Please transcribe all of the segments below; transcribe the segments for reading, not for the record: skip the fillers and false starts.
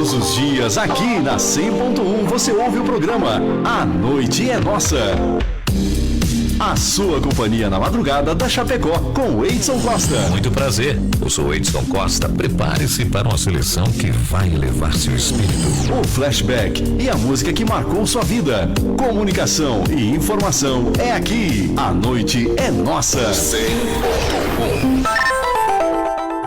Todos os dias, aqui na 100.1, você ouve o programa A Noite é Nossa. A sua companhia na madrugada da Chapecó, com o Edson Costa. Muito prazer, eu sou o Edson Costa. Prepare-se para uma seleção que vai elevar seu espírito. O flashback e a música que marcou sua vida. Comunicação e informação é aqui. A Noite é Nossa. 100.1.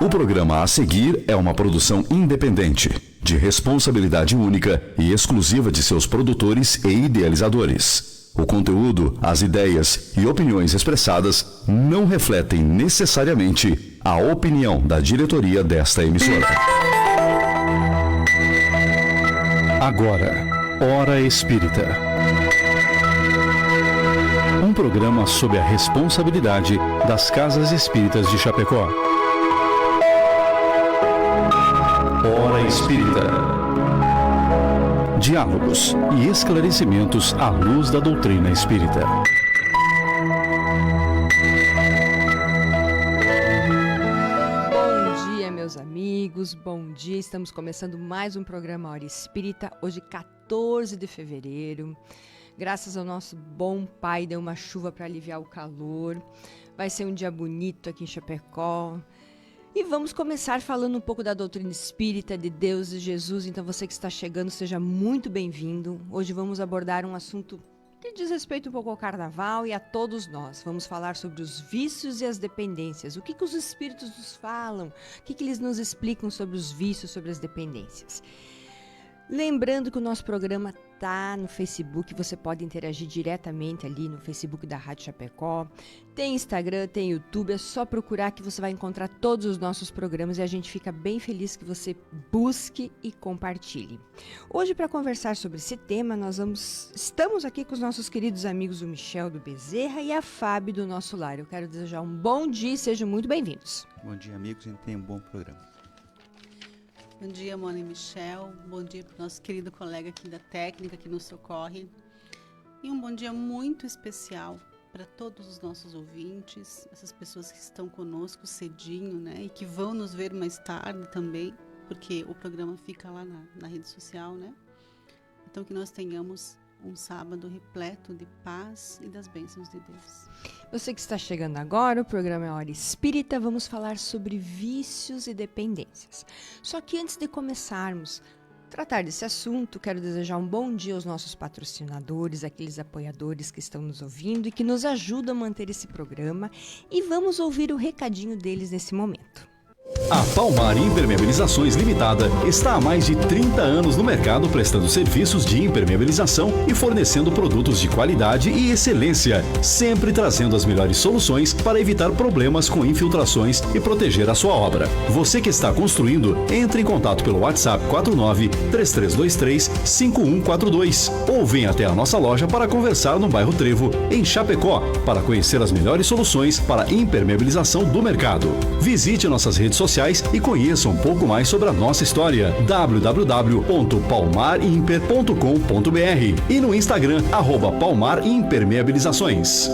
O programa a seguir é uma produção independente, de responsabilidade única e exclusiva de seus produtores e idealizadores. O conteúdo, as ideias e opiniões expressadas não refletem necessariamente a opinião da diretoria desta emissora. Agora, Hora Espírita. Um programa sob a responsabilidade das Casas Espíritas de Chapecó. Hora Espírita. Diálogos e esclarecimentos à luz da doutrina espírita. Bom dia, meus amigos, bom dia. Estamos começando mais um programa Hora Espírita, hoje 14 de fevereiro. Graças ao nosso bom Pai, deu uma chuva para aliviar o calor. Vai ser um dia bonito aqui em Chapecó. E vamos começar falando um pouco da doutrina espírita, de Deus e Jesus. Então você que está chegando, seja muito bem-vindo. Hoje vamos abordar um assunto que diz respeito um pouco ao carnaval e a todos nós. Vamos falar sobre os vícios e as dependências. O que os espíritos nos falam? O que eles nos explicam sobre os vícios, sobre as dependências? Lembrando que o nosso programa está no Facebook, você pode interagir diretamente ali no Facebook da Rádio Chapecó. Tem Instagram, tem YouTube, é só procurar que você vai encontrar todos os nossos programas e a gente fica bem feliz que você busque e compartilhe. Hoje, para conversar sobre esse tema, estamos aqui com os nossos queridos amigos, o Michel do Bezerra e a Fábio do Nosso Lar. Eu quero desejar um bom dia e sejam muito bem-vindos. Bom dia, amigos, a gente tem um bom programa. Bom dia, Mona e Michel. Bom dia para o nosso querido colega aqui da técnica que nos socorre. E um bom dia muito especial para todos os nossos ouvintes, essas pessoas que estão conosco cedinho, né? E que vão nos ver mais tarde também, porque o programa fica lá na rede social, né? Então que nós tenhamos um sábado repleto de paz e das bênçãos de Deus. Você que está chegando agora, o programa é Hora Espírita, vamos falar sobre vícios e dependências. Só que antes de começarmos a tratar desse assunto, quero desejar um bom dia aos nossos patrocinadores, aqueles apoiadores que estão nos ouvindo e que nos ajudam a manter esse programa, e vamos ouvir o recadinho deles nesse momento. A Palmar Impermeabilizações Limitada está há mais de 30 anos no mercado prestando serviços de impermeabilização e fornecendo produtos de qualidade e excelência, sempre trazendo as melhores soluções para evitar problemas com infiltrações e proteger a sua obra. Você que está construindo, entre em contato pelo WhatsApp 49-3323-5142 ou venha até a nossa loja para conversar no bairro Trevo, em Chapecó, para conhecer as melhores soluções para impermeabilização do mercado. Visite nossas redes sociais e conheça um pouco mais sobre a nossa história. www.palmarimper.com.br e no Instagram @palmarimpermeabilizações.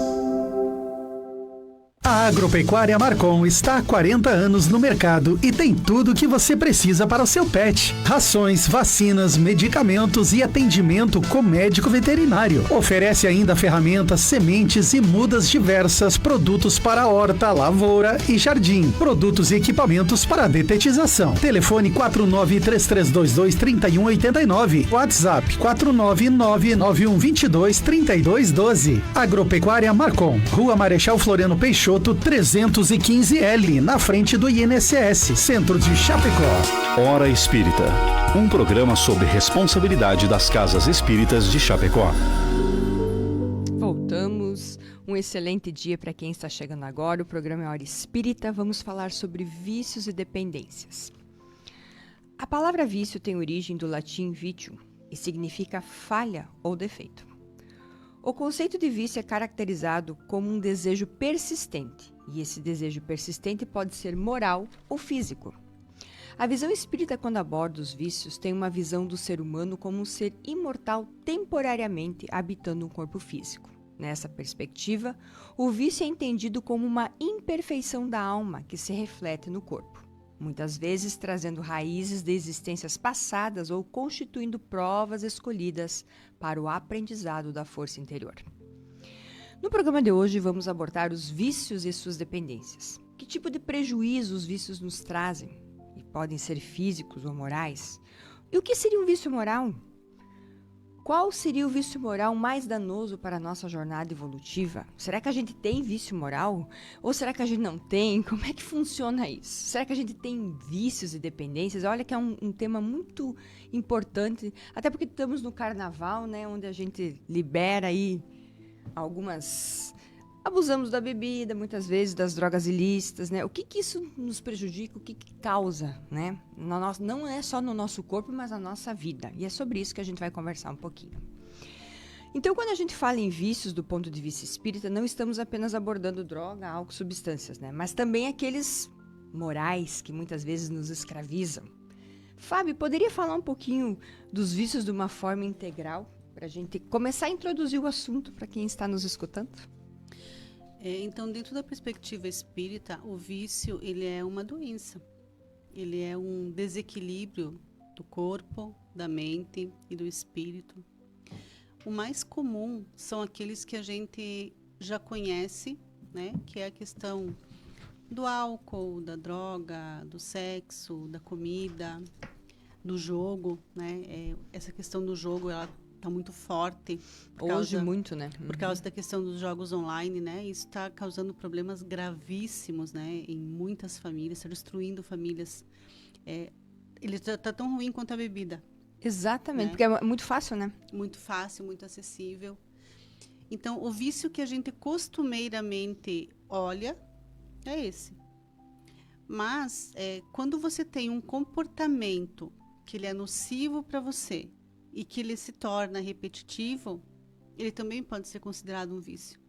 A Agropecuária Marcon está há 40 anos no mercado e tem tudo o que você precisa para o seu pet. Rações, vacinas, medicamentos e atendimento com médico veterinário. Oferece ainda ferramentas, sementes e mudas diversas, produtos para horta, lavoura e jardim. Produtos e equipamentos para detetização. Telefone 4933223189. WhatsApp 49991223212. Agropecuária Marcon. Rua Marechal Floriano Peixoto, 315L, na frente do INSS, centro de Chapecó. Hora Espírita, um programa sobre responsabilidade das Casas Espíritas de Chapecó. Voltamos, um excelente dia para quem está chegando agora, o programa é Hora Espírita, vamos falar sobre vícios e dependências. A palavra vício tem origem do latim vitium e significa falha ou defeito. O conceito de vício é caracterizado como um desejo persistente, e esse desejo persistente pode ser moral ou físico. A visão espírita, quando aborda os vícios, tem uma visão do ser humano como um ser imortal temporariamente habitando um corpo físico. Nessa perspectiva, o vício é entendido como uma imperfeição da alma que se reflete no corpo. muitas vezes trazendo raízes de existências passadas ou constituindo provas escolhidas para o aprendizado da força interior. No programa de hoje, vamos abordar os vícios e suas dependências. Que tipo de prejuízo os vícios nos trazem? E podem ser físicos ou morais. E o que seria um vício moral? Qual seria o vício moral mais danoso para a nossa jornada evolutiva? Será que a gente tem vício moral? Ou será que a gente não tem? Como é que funciona isso? Será que a gente tem vícios e dependências? Olha que é um tema muito importante, até porque estamos no carnaval, né, onde a gente libera aí algumas... Abusamos da bebida, muitas vezes, das drogas ilícitas, né? O que isso nos prejudica, o que causa, né? Não é só no nosso corpo, mas na nossa vida. E é sobre isso que a gente vai conversar um pouquinho. Então, quando a gente fala em vícios do ponto de vista espírita, não estamos apenas abordando droga, álcool, substâncias, né? Mas também aqueles morais que muitas vezes nos escravizam. Fábio, poderia falar um pouquinho dos vícios de uma forma integral, para a gente começar a introduzir o assunto para quem está nos escutando? Então, dentro da perspectiva espírita, o vício, ele é uma doença. Ele é um desequilíbrio do corpo, da mente e do espírito. O mais comum são aqueles que a gente já conhece, né? Que é a questão do álcool, da droga, do sexo, da comida, do jogo, né? Essa questão do jogo, ela está muito forte. Hoje muito, né? Por causa da questão dos jogos online, né? Isso está causando problemas gravíssimos, né? Em muitas famílias, está destruindo famílias. Ele está tão ruim quanto a bebida. Exatamente, né? porque é muito fácil, né? Muito fácil, muito acessível. Então, o vício que a gente costumeiramente olha é esse. Mas, quando você tem um comportamento que ele é nocivo para você, e que ele se torna repetitivo, ele também pode ser considerado um vício.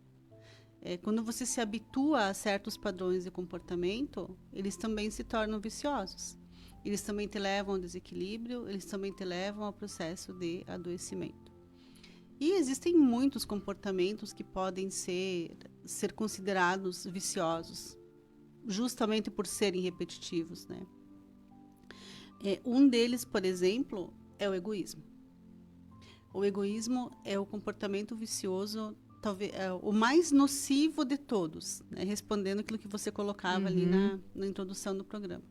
Quando você se habitua a certos padrões de comportamento, eles também se tornam viciosos. Eles também te levam ao desequilíbrio, eles também te levam ao processo de adoecimento. E existem muitos comportamentos que podem ser considerados viciosos, justamente por serem repetitivos, né? Um deles, por exemplo, é o egoísmo. O egoísmo é o comportamento vicioso, talvez o mais nocivo de todos, né? Respondendo aquilo que você colocava ali na introdução do programa.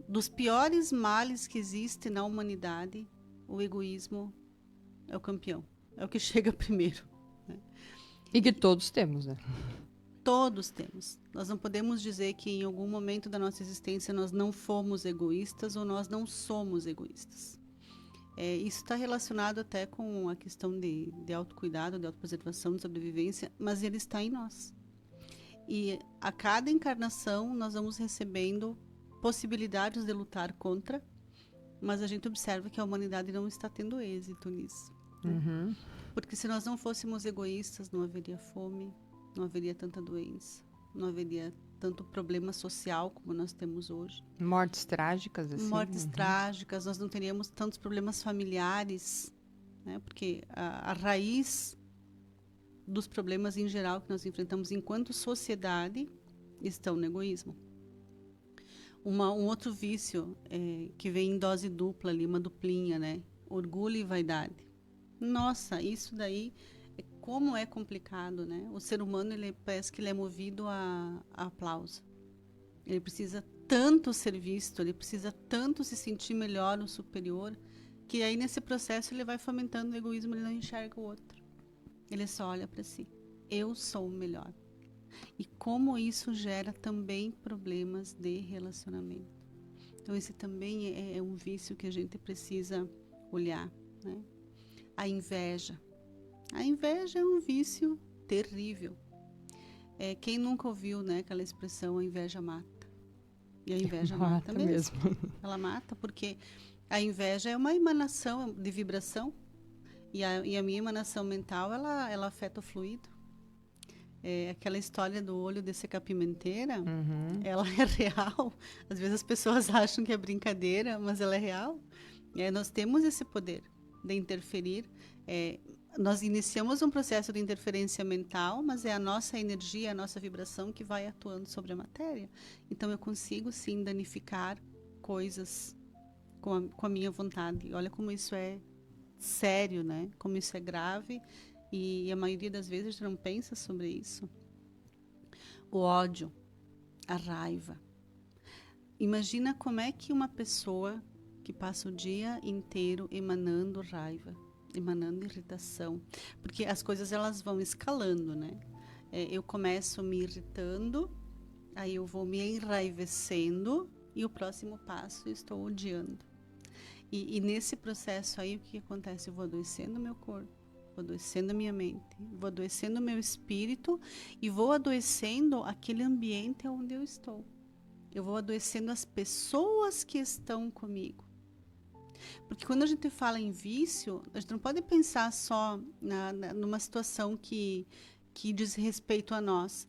Dos piores males que existem na humanidade, o egoísmo é o campeão, é o que chega primeiro. Né? E que todos temos, né? Todos temos. Nós não podemos dizer que em algum momento da nossa existência nós não fomos egoístas ou nós não somos egoístas. Isso está relacionado até com a questão de autocuidado, de autopreservação, de sobrevivência, mas ele está em nós. E a cada encarnação nós vamos recebendo possibilidades de lutar contra, mas a gente observa que a humanidade não está tendo êxito nisso. Uhum. Porque se nós não fôssemos egoístas, não haveria fome, não haveria tanta doença, não haveria tanto problema social como nós temos hoje. Mortes trágicas, assim. Mortes trágicas, nós não teríamos tantos problemas familiares, né? Porque a raiz dos problemas em geral que nós enfrentamos enquanto sociedade estão no egoísmo. Um outro vício que vem em dose dupla ali, uma duplinha, né? Orgulho e vaidade. Nossa, isso daí... Como é complicado, né? O ser humano, parece que ele é movido a aplauso. Ele precisa tanto ser visto, ele precisa tanto se sentir melhor ou superior, que aí nesse processo ele vai fomentando o egoísmo, ele não enxerga o outro. Ele só olha para si. Eu sou o melhor. E como isso gera também problemas de relacionamento. Então esse também é um vício que a gente precisa olhar, né? A inveja. A inveja é um vício terrível. Quem nunca ouviu, né, aquela expressão, a inveja mata. E a inveja mata mesmo. Ela mata porque a inveja é uma emanação de vibração. E a minha emanação mental, ela afeta o fluido. Aquela história do olho de secar pimenteira, ela é real. Às vezes as pessoas acham que é brincadeira, mas ela é real. Nós temos esse poder de interferir. nós iniciamos um processo de interferência mental, mas é a nossa energia, a nossa vibração que vai atuando sobre a matéria. Então, eu consigo, sim, danificar coisas com a minha vontade. Olha como isso é sério, né? Como isso é grave, e a maioria das vezes a gente não pensa sobre isso. O ódio, a raiva. Imagina como é que uma pessoa que passa o dia inteiro emanando raiva, emanando irritação, porque as coisas elas vão escalando, né? Eu começo me irritando, aí eu vou me enraivecendo, e o próximo passo eu estou odiando. E nesse processo aí, o que acontece? Eu vou adoecendo o meu corpo, vou adoecendo a minha mente, vou adoecendo o meu espírito e vou adoecendo aquele ambiente onde eu estou. Eu vou adoecendo as pessoas que estão comigo. Porque quando a gente fala em vício, a gente não pode pensar só numa situação que diz respeito a nós.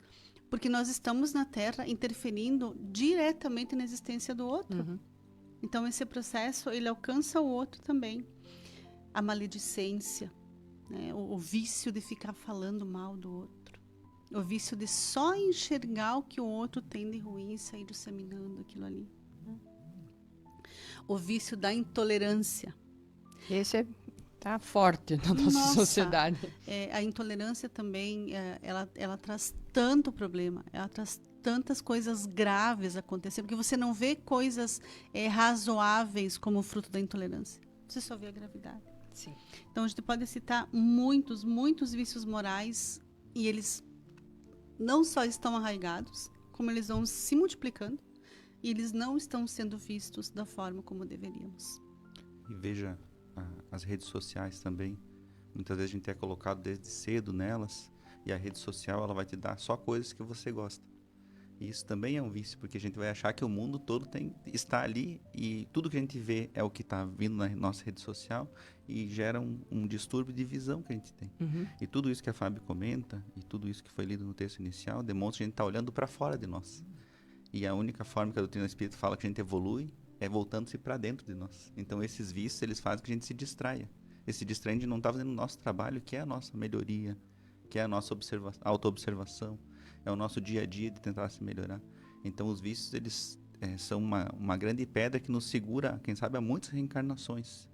Porque nós estamos na Terra interferindo diretamente na existência do outro. Uhum. Então, esse processo, ele alcança o outro também. A maledicência, né? O vício de ficar falando mal do outro. O vício de só enxergar o que o outro tem de ruim e sair disseminando aquilo ali. Né? O vício da intolerância. Esse tá forte na nossa sociedade. A intolerância também, ela traz tanto problema, ela traz tantas coisas graves acontecendo, porque você não vê coisas razoáveis como fruto da intolerância. Você só vê a gravidade. Sim. Então, a gente pode citar muitos vícios morais, e eles não só estão arraigados, como eles vão se multiplicando, e eles não estão sendo vistos da forma como deveríamos. E veja, as redes sociais também, muitas vezes a gente é colocado desde cedo nelas, e a rede social ela vai te dar só coisas que você gosta. E isso também é um vício, porque a gente vai achar que o mundo todo está ali, e tudo que a gente vê é o que está vindo na nossa rede social, e gera um distúrbio de visão que a gente tem. Uhum. E tudo isso que a Fábio comenta, e tudo isso que foi lido no texto inicial, demonstra que a gente está olhando para fora de nós. E a única forma que a doutrina espírita fala que a gente evolui é voltando-se para dentro de nós. Então esses vícios, eles fazem que a gente se distraia. Esse distrair, a gente não está fazendo o nosso trabalho, que é a nossa melhoria, que é a nossa auto-observação, é o nosso dia a dia de tentar se melhorar. Então os vícios, eles são uma grande pedra que nos segura, quem sabe, a muitas reencarnações.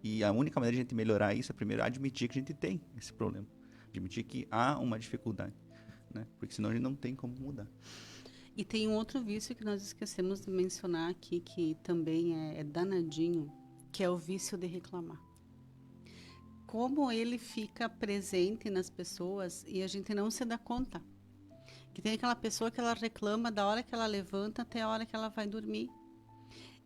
E a única maneira de a gente melhorar isso é primeiro admitir que a gente tem esse problema. Admitir que há uma dificuldade, né? Porque senão a gente não tem como mudar. E tem um outro vício que nós esquecemos de mencionar aqui, que também é danadinho, que é o vício de reclamar. Como ele fica presente nas pessoas e a gente não se dá conta. Que tem aquela pessoa que ela reclama da hora que ela levanta até a hora que ela vai dormir.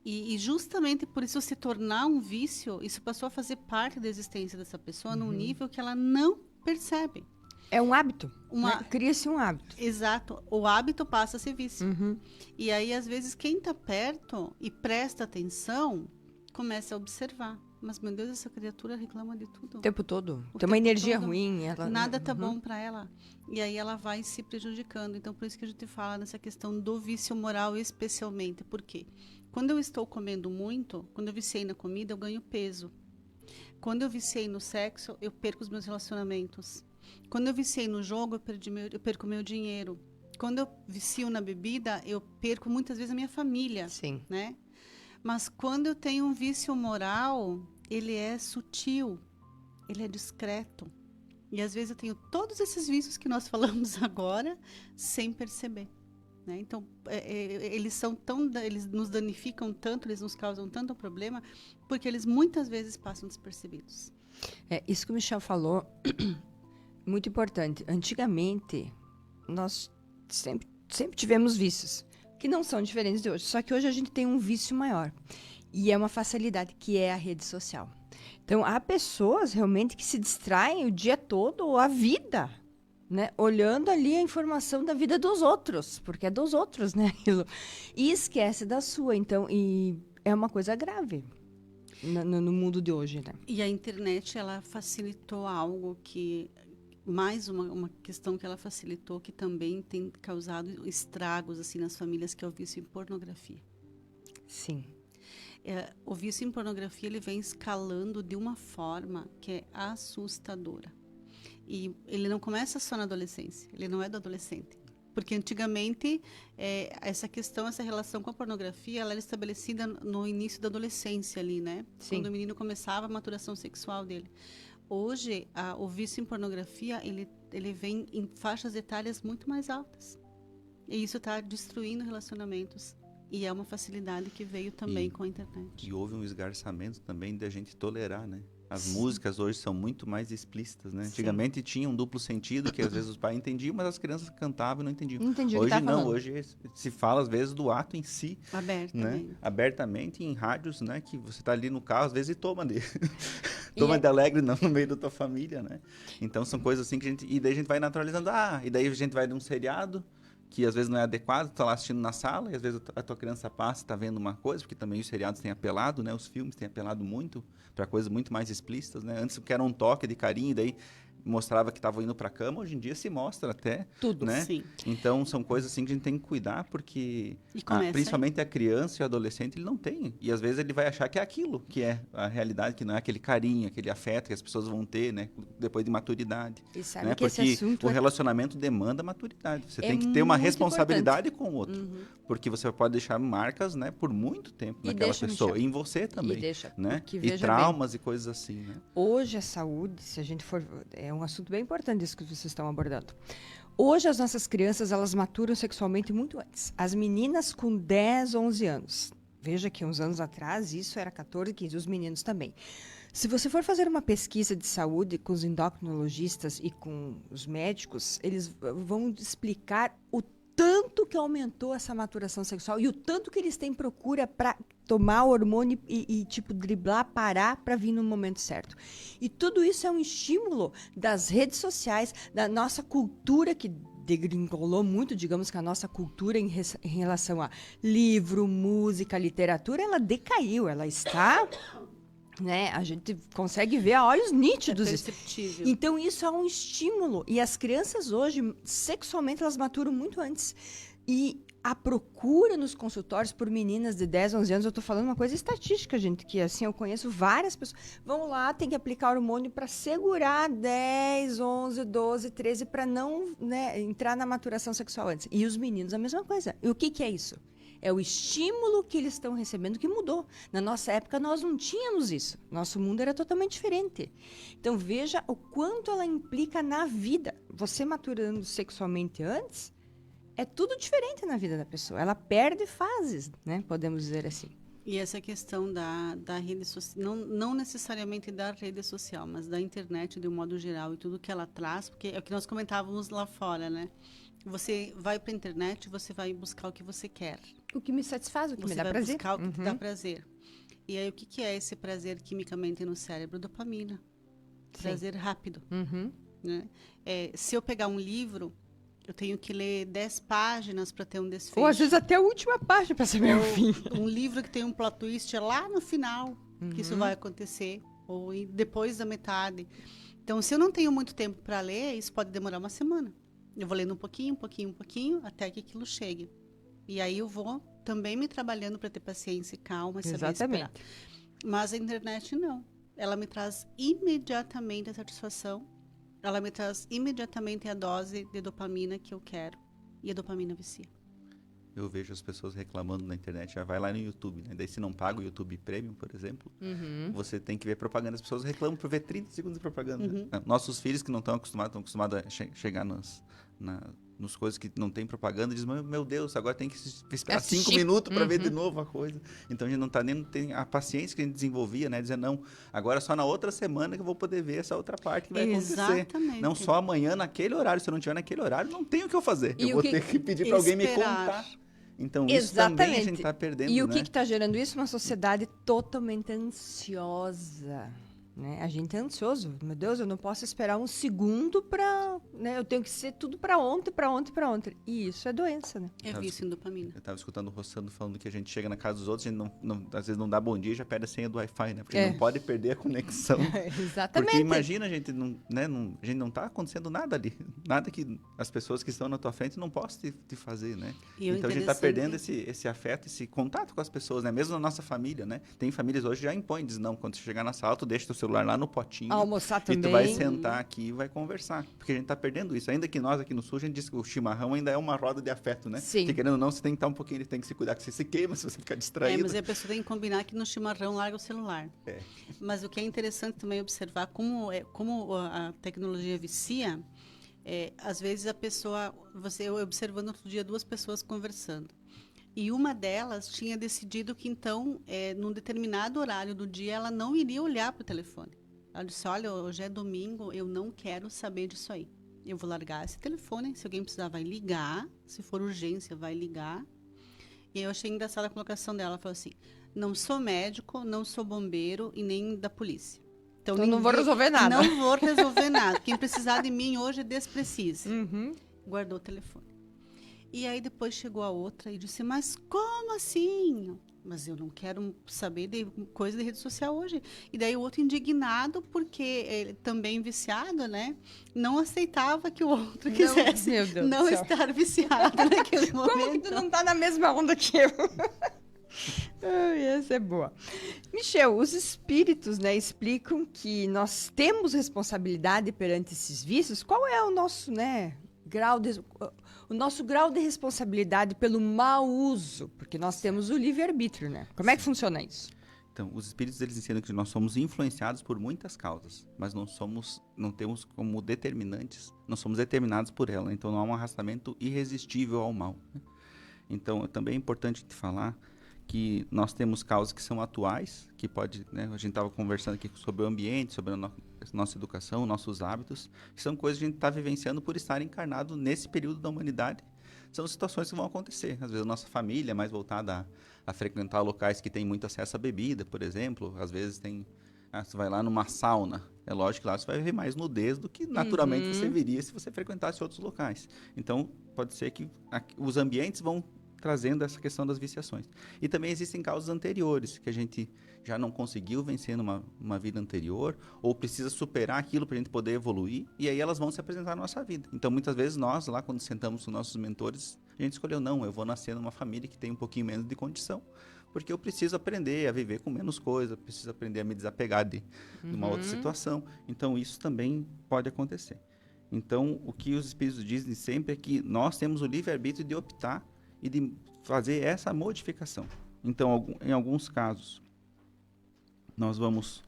E justamente por isso se tornar um vício, isso passou a fazer parte da existência dessa pessoa num nível que ela não percebe. É um hábito. Né? Cria-se um hábito. Exato. O hábito passa a ser vício. Uhum. E aí, às vezes, quem está perto e presta atenção, começa a observar. Mas, meu Deus, essa criatura reclama de tudo. O tempo todo. Tem uma energia todo. ruim. Nada tá bom para ela. E aí ela vai se prejudicando. Então, por isso que a gente fala nessa questão do vício moral especialmente. Por quê? Quando eu estou comendo muito, quando eu viciei na comida, eu ganho peso. Quando eu viciei no sexo, eu perco os meus relacionamentos. Quando eu viciei no jogo, eu perco meu dinheiro. Quando eu vicio na bebida, eu perco muitas vezes a minha família. Sim. Né? Mas quando eu tenho um vício moral, ele é sutil, ele é discreto. E às vezes eu tenho todos esses vícios que nós falamos agora, sem perceber. Né? Então, eles nos danificam tanto, eles nos causam tanto problema, porque eles muitas vezes passam despercebidos. Isso que o Michel falou, muito importante. Antigamente, nós sempre tivemos vícios, que não são diferentes de hoje. Só que hoje a gente tem um vício maior. E é uma facilidade, que é a rede social. Então, há pessoas realmente que se distraem o dia todo, ou a vida, né? Olhando ali a informação da vida dos outros, porque é dos outros, né? Aquilo. E esquece da sua. Então, e é uma coisa grave no mundo de hoje, né? E a internet, ela facilitou algo que... Mais uma questão que ela facilitou, que também tem causado estragos assim nas famílias, que é o vício em pornografia. Sim. O vício em pornografia, ele vem escalando de uma forma que é assustadora. E ele não começa só na adolescência, ele não é do adolescente. Porque antigamente, essa relação com a pornografia, ela era estabelecida no início da adolescência ali, né? Sim. Quando o menino começava a maturação sexual dele. Hoje, o vício em pornografia, ele vem em faixas etárias muito mais altas. E isso está destruindo relacionamentos. E é uma facilidade que veio também com a internet. E houve um esgarçamento também da gente tolerar, né? As músicas hoje são muito mais explícitas, né? Antigamente tinha um duplo sentido que às vezes os pais entendiam, mas as crianças cantavam e não entendiam. Não entendi o que Hoje tá não, falando. hoje se fala às vezes do ato em si, Abertamente. né? Abertamente em rádios, né? Que você tá ali no carro, às vezes e toma de E toma é- de alegre no meio da tua família, né? Então são coisas assim que a gente... E daí a gente vai naturalizando. E daí a gente vai de um seriado que às vezes não é adequado, tu tá lá assistindo na sala e às vezes a tua criança passa e tá vendo uma coisa, porque também os seriados têm apelado, né? Os filmes têm apelado muito para coisas muito mais explícitas, né? Antes que era um toque de carinho, e daí mostrava que estavam indo para cama, hoje em dia se mostra até, Tudo. né? Sim. Então são coisas assim que a gente tem que cuidar, porque E começa principalmente a criança e o adolescente, ele não tem. E às vezes ele vai achar que é aquilo, que é a realidade, que não é aquele carinho, aquele afeto que as pessoas vão ter, né? Depois de maturidade. E sabe Né? que esse Porque assunto o relacionamento demanda maturidade. Você É tem que ter uma muito responsabilidade com o outro. Porque você pode deixar marcas, né, por muito tempo E naquela deixa, pessoa. Michel. E em você também. E deixa, né? porque E veja traumas e coisas assim, né? Hoje a saúde, se a gente for... É um assunto bem importante isso que vocês estão abordando. Hoje as nossas crianças, elas maturam sexualmente muito antes. As meninas com 10, 11 anos. Veja que uns anos atrás isso era 14, 15, os meninos também. Se você for fazer uma pesquisa de saúde com os endocrinologistas e com os médicos, eles vão explicar o tanto que aumentou essa maturação sexual e o tanto que eles têm procura para tomar hormônio e tipo, driblar, parar para vir no momento certo. E tudo isso é um estímulo das redes sociais, da nossa cultura que degringolou muito, digamos que a nossa cultura em relação a livro, música, literatura, ela decaiu, ela está... Né? A gente consegue ver a olhos nítidos isso. Perceptível. Então, isso é um estímulo. E as crianças hoje, sexualmente, elas maturam muito antes. E a procura nos consultórios por meninas de 10, 11 anos, eu estou falando uma coisa estatística, gente, que assim, eu conheço várias pessoas. Vão lá, tem que aplicar hormônio para segurar 10, 11, 12, 13, para não, né, entrar na maturação sexual antes. E os meninos, a mesma coisa. E o que é isso? É o estímulo que eles estão recebendo que mudou. Na nossa época, nós não tínhamos isso. Nosso mundo era totalmente diferente. Então, veja o quanto ela implica na vida. Você maturando sexualmente antes, é tudo diferente na vida da pessoa. Ela perde fases, né? Podemos dizer assim. E essa questão da rede social, não necessariamente da rede social, mas da internet de um modo geral e tudo que ela traz, porque é o que nós comentávamos lá fora, né? Você vai para a internet, você vai buscar o que você quer. O que me satisfaz, o que me dá Você vai prazer. buscar o que te dá prazer. E aí, o que é esse prazer quimicamente no cérebro? Dopamina. Sim. Prazer rápido. Uhum. Né? Se eu pegar um livro, eu tenho que ler 10 páginas para ter um desfecho. Ou às vezes até a última página para saber o fim. Um livro que tem um plot twist é lá no final que isso vai acontecer. Ou depois da metade. Então, se eu não tenho muito tempo para ler, isso pode demorar uma semana. Eu vou lendo um pouquinho, até que aquilo chegue. E aí eu vou também me trabalhando para ter paciência e calma e saber Exatamente. esperar. Mas a internet não. Ela me traz imediatamente a satisfação. Ela me traz imediatamente a dose de dopamina que eu quero. E a dopamina vicia. Eu vejo as pessoas reclamando na internet, já vai lá no YouTube, né? Daí se não paga o YouTube Premium, por exemplo, você tem que ver propaganda. As pessoas reclamam por ver 30 segundos de propaganda. Nossos filhos que não estão acostumados a chegar nos coisas que não tem propaganda, dizem, meu Deus, agora tem que esperar 5 minutos para ver de novo a coisa. Então a gente não tem a paciência que a gente desenvolvia, né? Dizer, não, agora só na outra semana que eu vou poder ver essa outra parte que vai acontecer. Exatamente. Não só amanhã, naquele horário. Se eu não tiver naquele horário, não tem o que eu fazer. E eu vou ter que pedir para alguém me Esperar. contar. Então, isso também a gente está perdendo, E o né? que está gerando isso? Uma sociedade totalmente ansiosa. né? A gente é ansioso. Meu Deus, eu não posso esperar um segundo para, né? Eu tenho que ser tudo para ontem, para ontem, para ontem. E isso é doença, né? É vício em dopamina. Eu tava escutando o Rossano falando que a gente chega na casa dos outros, a gente às vezes não dá bom dia e já perde a senha do Wi-Fi, né? Porque não pode perder a conexão. Exatamente. Porque imagina, a gente a gente não tá acontecendo nada ali. Nada que as pessoas que estão na tua frente não possam te fazer, né? Então a gente tá perdendo esse afeto, esse contato com as pessoas, né? Mesmo na nossa família, né? Tem famílias hoje que já impõem, diz, não, quando você chegar na sala, tu deixa teu celular lá no potinho. Almoçar também. E tu vai sentar aqui e vai conversar. Porque a gente tá perdendo isso. Ainda que nós aqui no Sul, a gente diz que o chimarrão ainda é uma roda de afeto, né? Sim. Porque querendo ou não, você tem que estar um pouquinho, tem que se cuidar, que você se queima se você ficar distraído. Mas a pessoa tem que combinar que no chimarrão larga o celular. Mas o que é interessante também observar como a tecnologia vicia, às vezes a pessoa, eu observando outro dia 2 pessoas conversando. E uma delas tinha decidido que então, num determinado horário do dia, ela não iria olhar para o telefone. Ela disse, olha, hoje é domingo, eu não quero saber disso aí. Eu vou largar esse telefone, se alguém precisar vai ligar, se for urgência vai ligar. E eu achei engraçada a colocação dela, ela falou assim, não sou médico, não sou bombeiro e nem da polícia. Então não vou resolver nada. Não vou resolver nada. Quem precisar de mim hoje, desprecise. Guardou o telefone. E aí depois chegou a outra e disse, mas como assim? Mas eu não quero saber de coisa de rede social hoje. E daí o outro indignado, porque ele também viciado, né? Não aceitava que o outro quisesse não estar viciado naquele momento. Como que tu não tá na mesma onda que eu? Essa é boa. Michel, os espíritos, né, explicam que nós temos responsabilidade perante esses vícios. Qual é o nosso, né, o nosso grau de responsabilidade pelo mau uso? Porque nós temos o livre-arbítrio, né? Como é que funciona isso? Então, os espíritos, eles ensinam que nós somos influenciados por muitas causas, mas não temos como determinantes, não somos determinados por ela. Então, não há um arrastamento irresistível ao mal, né? Então, também é importante te falar que nós temos causas que são atuais, que pode, né, a gente estava conversando aqui sobre o ambiente, sobre a nossa educação, nossos hábitos, que são coisas que a gente está vivenciando por estar encarnado nesse período da humanidade. São situações que vão acontecer. Às vezes a nossa família é mais voltada a frequentar locais que têm muito acesso à bebida, por exemplo. Às vezes você vai lá numa sauna. É lógico que lá você vai ver mais nudez do que naturalmente você veria se você frequentasse outros locais. Então, pode ser que os ambientes vão trazendo essa questão das viciações. E também existem causas anteriores, que a gente já não conseguiu vencer numa vida anterior, ou precisa superar aquilo para a gente poder evoluir, e aí elas vão se apresentar na nossa vida. Então, muitas vezes, nós, lá quando sentamos com nossos mentores, a gente escolheu, não, eu vou nascer numa família que tem um pouquinho menos de condição, porque eu preciso aprender a viver com menos coisa, preciso aprender a me desapegar de uma outra situação. Então, isso também pode acontecer. Então, o que os espíritos dizem sempre é que nós temos o livre-arbítrio de optar e de fazer essa modificação. Então, em alguns casos, nós vamos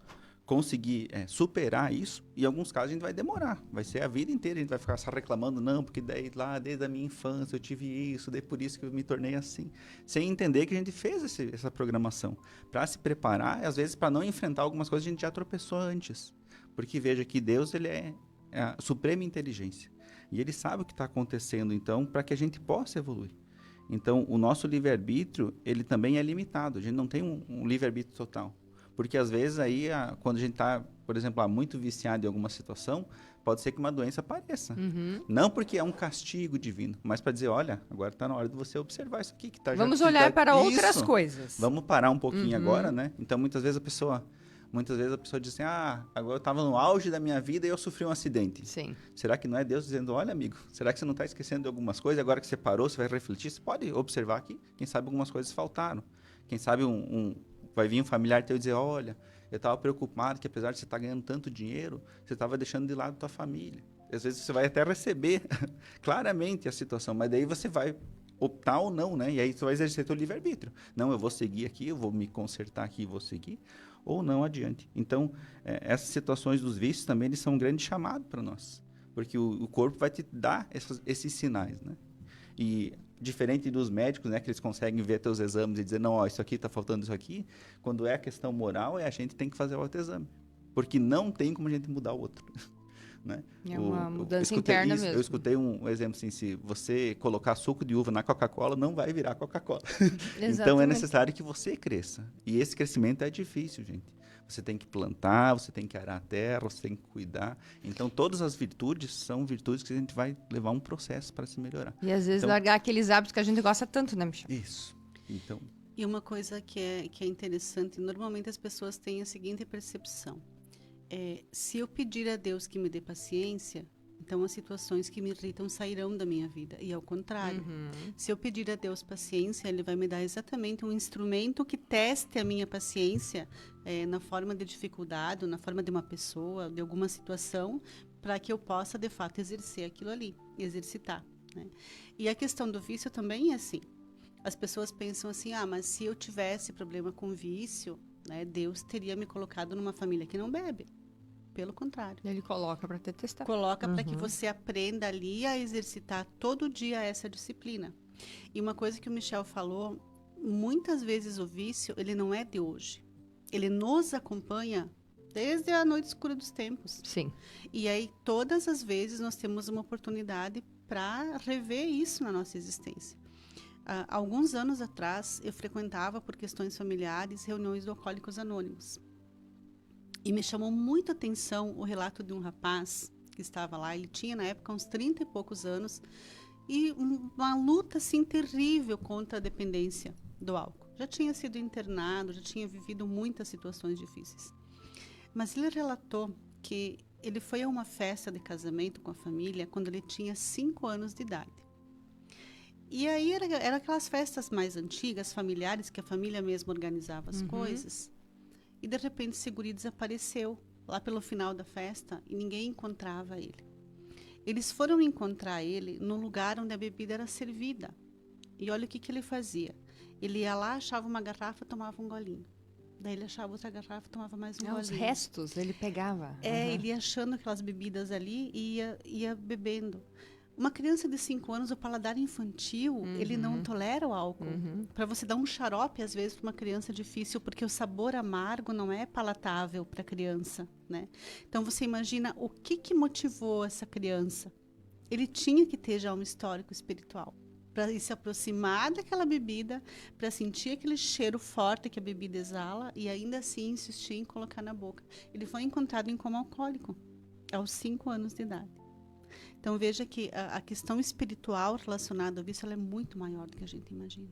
conseguir superar isso, e em alguns casos a gente vai demorar, vai ser a vida inteira, a gente vai ficar só reclamando, não, porque daí lá, desde a minha infância eu tive isso, daí por isso que eu me tornei assim, sem entender que a gente fez essa programação, para se preparar, e às vezes para não enfrentar algumas coisas a gente já tropeçou antes, porque veja que Deus, ele é a suprema inteligência, e ele sabe o que está acontecendo, então, para que a gente possa evoluir. Então, o nosso livre-arbítrio, ele também é limitado. A gente não tem um livre-arbítrio total. Porque, às vezes, aí, quando a gente está, por exemplo, muito viciado em alguma situação, pode ser que uma doença apareça. Não porque é um castigo divino, mas para dizer, olha, agora está na hora de você observar isso aqui. Vamos olhar para outras coisas. Vamos parar um pouquinho agora, né? Então, muitas vezes a pessoa diz assim, agora eu estava no auge da minha vida e eu sofri um acidente. Sim. Será que não é Deus dizendo, olha, amigo, será que você não está esquecendo de algumas coisas? Agora que você parou, você vai refletir, você pode observar que, quem sabe, algumas coisas faltaram. Quem sabe vai vir um familiar teu e dizer, olha, eu estava preocupado que apesar de você estar ganhando tanto dinheiro, você estava deixando de lado a tua família. Às vezes você vai até receber claramente a situação, mas daí você vai optar ou não, né? E aí você vai exercer teu livre-arbítrio. Não, eu vou seguir aqui, eu vou me consertar aqui e vou seguir, ou não adiante. Então, essas situações dos vícios também eles são um grande chamado para nós, porque o corpo vai te dar esses sinais, né? E diferente dos médicos, né, que eles conseguem ver teus exames e dizer, não, ó, isso aqui está faltando isso aqui, quando é a questão moral, a gente tem que fazer o autoexame, porque não tem como a gente mudar o outro. Né? É uma mudança interna mesmo. Eu escutei um exemplo assim, se você colocar suco de uva na Coca-Cola, não vai virar Coca-Cola. Então é necessário que você cresça. E esse crescimento é difícil, gente. Você tem que plantar, você tem que arar a terra, você tem que cuidar. Então, todas as virtudes são virtudes que a gente vai levar um processo para se melhorar. E às vezes Então, largar aqueles hábitos que a gente gosta tanto, né, Michel? Isso. Então, E uma coisa que é interessante, normalmente as pessoas têm a seguinte percepção. Se eu pedir a Deus que me dê paciência, então as situações que me irritam sairão da minha vida. E ao contrário. Se eu pedir a Deus paciência, Ele vai me dar exatamente um instrumento que teste a minha paciência na forma de dificuldade, ou na forma de uma pessoa, de alguma situação, para que eu possa, de fato, exercer aquilo ali, exercitar. Né? E a questão do vício também é assim. As pessoas pensam assim, mas se eu tivesse problema com vício, né, Deus teria me colocado numa família que não bebe. Pelo contrário. Ele coloca para testar. Coloca para que você aprenda ali a exercitar todo dia essa disciplina. E uma coisa que o Michel falou, muitas vezes o vício, ele não é de hoje. Ele nos acompanha desde a noite escura dos tempos. Sim. E aí, todas as vezes, nós temos uma oportunidade para rever isso na nossa existência. Alguns anos atrás, eu frequentava, por questões familiares, reuniões do Alcoólicos Anônimos. E me chamou muito a atenção o relato de um rapaz que estava lá. Ele tinha, na época, uns 30 e poucos anos. E uma luta, assim, terrível contra a dependência do álcool. Já tinha sido internado, já tinha vivido muitas situações difíceis. Mas ele relatou que ele foi a uma festa de casamento com a família quando ele tinha 5 anos de idade. E aí era aquelas festas mais antigas, familiares, que a família mesmo organizava as coisas. E de repente esse guri desapareceu lá pelo final da festa e ninguém encontrava ele. Eles foram encontrar ele no lugar onde a bebida era servida. E olha o que ele fazia. Ele ia lá, achava uma garrafa, tomava um golinho. Daí ele achava outra garrafa, tomava mais um golinho. Os restos ele pegava. Ele ia achando aquelas bebidas ali e ia bebendo. Uma criança de 5 anos, o paladar infantil, ele não tolera o álcool. Para você dar um xarope, às vezes, para uma criança é difícil, porque o sabor amargo não é palatável para a criança, né? Então, você imagina o que motivou essa criança. Ele tinha que ter já um histórico espiritual para se aproximar daquela bebida, para sentir aquele cheiro forte que a bebida exala e ainda assim insistir em colocar na boca. Ele foi encontrado em coma alcoólico aos 5 anos de idade. Então, veja que a questão espiritual relacionada ao vício ela é muito maior do que a gente imagina.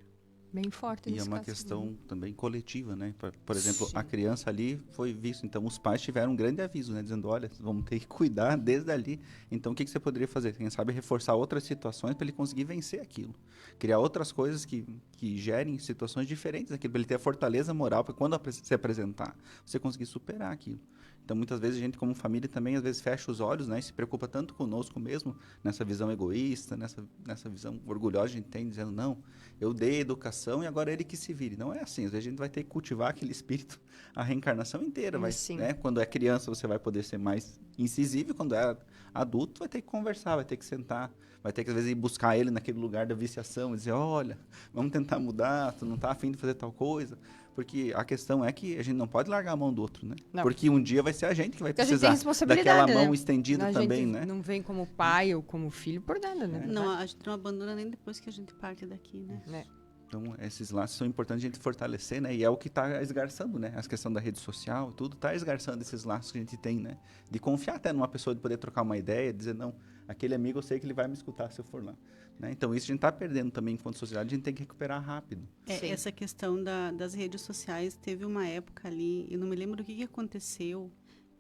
Bem forte. E é uma questão também coletiva, né? Por exemplo, a criança ali foi vista, então os pais tiveram um grande aviso, né? Dizendo, olha, vamos ter que cuidar desde ali. Então, o que você poderia fazer? Quem sabe reforçar outras situações para ele conseguir vencer aquilo. Criar outras coisas que gerem situações diferentes daquilo, para ele ter a fortaleza moral, para quando se apresentar, você conseguir superar aquilo. Então, muitas vezes, a gente, como família, também, às vezes, fecha os olhos, né? E se preocupa tanto conosco mesmo, nessa visão egoísta, nessa visão orgulhosa, a gente tem, dizendo, não, eu dei educação e agora é ele que se vire. Não é assim. Às vezes, a gente vai ter que cultivar aquele espírito a reencarnação inteira. Né? Quando é criança, você vai poder ser mais incisivo. Quando é adulto, vai ter que conversar, vai ter que sentar. Vai ter que, às vezes, ir buscar ele naquele lugar da viciação e dizer, olha, vamos tentar mudar, tu não está afim de fazer tal coisa. Porque a questão é que a gente não pode largar a mão do outro, né? Não. Porque um dia vai ser a gente que vai precisar daquela mão estendida também, né? Não vem como pai ou como filho por nada, né? Não, a gente não abandona nem depois que a gente parte daqui, né? Então, esses laços são importantes a gente fortalecer, né? E é o que está esgarçando, né? A questão da rede social, tudo está esgarçando esses laços que a gente tem, né? De confiar até numa pessoa, de poder trocar uma ideia, dizer, não, aquele amigo eu sei que ele vai me escutar se eu for lá. Né? Então, isso a gente está perdendo também enquanto sociedade, a gente tem que recuperar rápido. Essa questão das redes sociais, teve uma época ali, eu não me lembro o que aconteceu,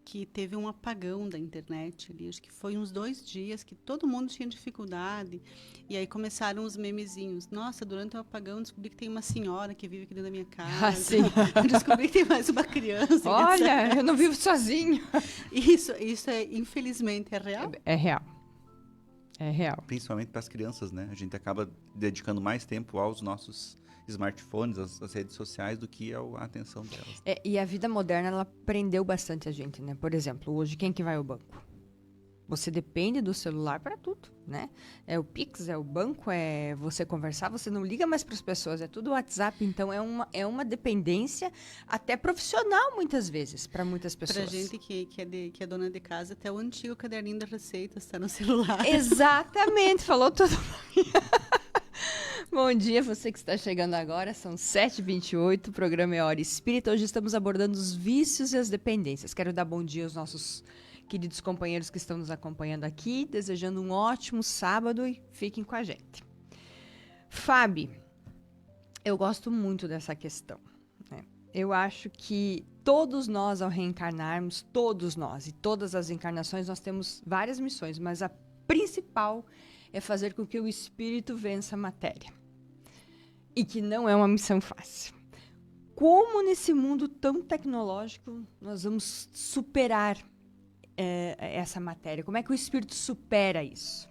que teve um apagão da internet ali, acho que foi uns 2 dias que todo mundo tinha dificuldade, e aí começaram os memezinhos. Nossa, durante o apagão descobri que tem uma senhora que vive aqui dentro da minha casa. Sim. Descobri que tem mais uma criança. Olha, eu não vivo sozinho. Isso infelizmente, é real? É real. É real. Principalmente para as crianças, né? A gente acaba dedicando mais tempo aos nossos smartphones, às redes sociais, do que a atenção delas. E a vida moderna, ela prendeu bastante a gente, né? Por exemplo, hoje, quem que vai ao banco? Você depende do celular para tudo, né? É o Pix, é o banco, é você conversar, você não liga mais para as pessoas, é tudo WhatsApp. Então, é uma dependência até profissional, muitas vezes, para muitas pessoas. Para gente que é dona de casa, até o antigo caderninho da receita está no celular. Exatamente, falou tudo. Bom dia, você que está chegando agora, são 7h28, o programa é Hora Espírita. Hoje estamos abordando os vícios e as dependências. Quero dar bom dia aos nossos queridos companheiros que estão nos acompanhando aqui, desejando um ótimo sábado e fiquem com a gente. Fábio, eu gosto muito dessa questão, né? Eu acho que todos nós, ao reencarnarmos, todos nós e todas as encarnações, nós temos várias missões, mas a principal é fazer com que o espírito vença a matéria. E que não é uma missão fácil. Como nesse mundo tão tecnológico nós vamos superar essa matéria? Como é que o espírito supera isso?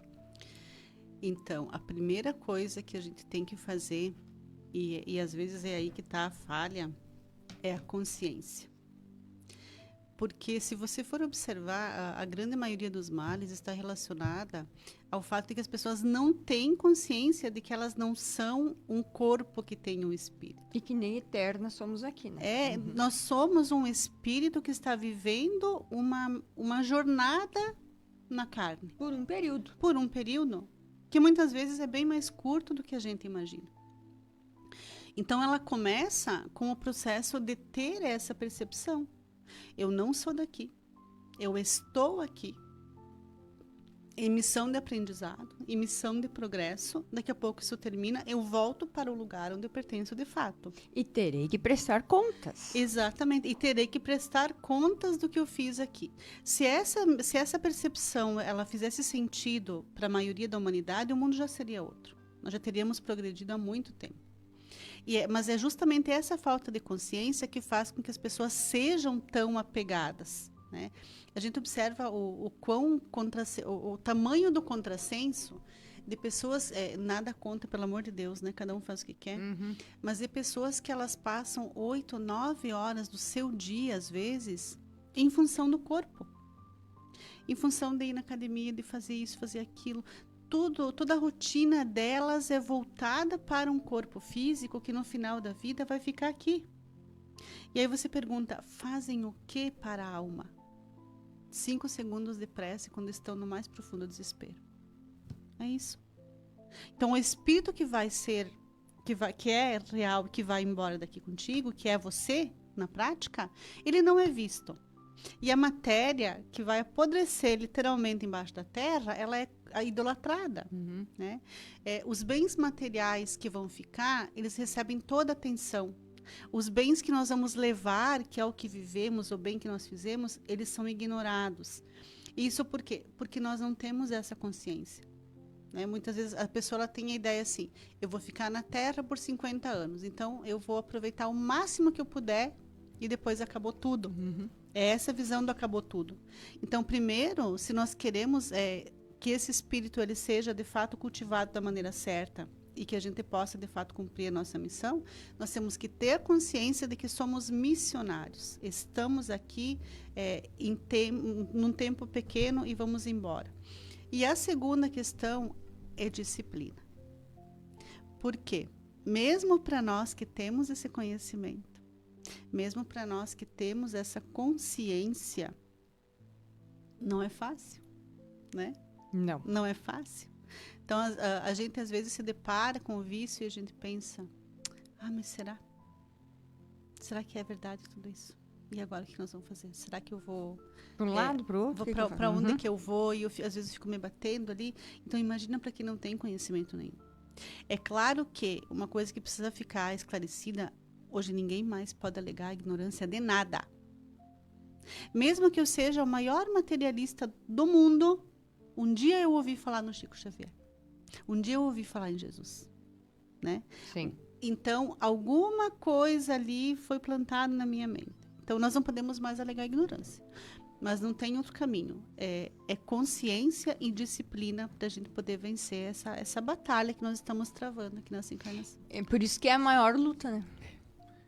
Então, a primeira coisa que a gente tem que fazer, e às vezes é aí que está a falha, é a consciência. Porque se você for observar, a grande maioria dos males está relacionada ao fato de que as pessoas não têm consciência de que elas não são um corpo que tem um espírito. E que nem eternas somos aqui, né? Nós somos um espírito que está vivendo uma jornada na carne. Por um período. Por um período que muitas vezes é bem mais curto do que a gente imagina. Então ela começa com o processo de ter essa percepção. Eu não sou daqui, eu estou aqui, em missão de aprendizado, em missão de progresso. Daqui a pouco isso termina, eu volto para o lugar onde eu pertenço de fato. E terei que prestar contas. Exatamente, e terei que prestar contas do que eu fiz aqui. Se essa percepção ela fizesse sentido para a maioria da humanidade, o mundo já seria outro. Nós já teríamos progredido há muito tempo. Mas é justamente essa falta de consciência que faz com que as pessoas sejam tão apegadas, né? A gente observa o tamanho do contrassenso de pessoas, nada contra, pelo amor de Deus, né? Cada um faz o que quer, mas de pessoas que elas passam 8, 9 horas do seu dia, às vezes, em função do corpo, em função de ir na academia, de fazer isso, fazer aquilo. Toda a rotina delas é voltada para um corpo físico que no final da vida vai ficar aqui. E aí você pergunta, fazem o que para a alma? 5 segundos de prece quando estão no mais profundo desespero. É isso. Então o espírito que é real, que vai embora daqui contigo, que é você, na prática, ele não é visto. E a matéria que vai apodrecer literalmente embaixo da terra, ela é idolatrada, né? Os bens materiais que vão ficar, eles recebem toda a atenção. Os bens que nós vamos levar, que é o que vivemos, o bem que nós fizemos, eles são ignorados. Isso por quê? Porque nós não temos essa consciência, né? Muitas vezes a pessoa ela tem a ideia assim, eu vou ficar na Terra por 50 anos, então eu vou aproveitar o máximo que eu puder e depois acabou tudo. É essa visão do acabou tudo. Então, primeiro, se nós queremos que esse espírito ele seja de fato cultivado da maneira certa e que a gente possa de fato cumprir a nossa missão, nós temos que ter consciência de que somos missionários. Estamos aqui num tempo pequeno e vamos embora. E a segunda questão é disciplina. Por quê? Mesmo para nós que temos esse conhecimento, mesmo para nós que temos essa consciência, não é fácil, né? Não é fácil. Então, a gente às vezes se depara com o vício e a gente pensa, mas será? Será que é verdade tudo isso? E agora o que nós vamos fazer? Será que eu vou... Para um lado, para o outro? Para onde que eu vou? E às vezes fico me batendo ali. Então, imagina para quem não tem conhecimento nenhum. É claro que uma coisa que precisa ficar esclarecida, hoje ninguém mais pode alegar a ignorância de nada. Mesmo que eu seja o maior materialista do mundo, um dia eu ouvi falar no Chico Xavier. Um dia eu ouvi falar em Jesus, né? Sim. Então, alguma coisa ali foi plantada na minha mente. Então, nós não podemos mais alegar ignorância. Mas não tem outro caminho. É consciência e disciplina para a gente poder vencer essa batalha que nós estamos travando aqui nessa encarnação. É por isso que é a maior luta, né?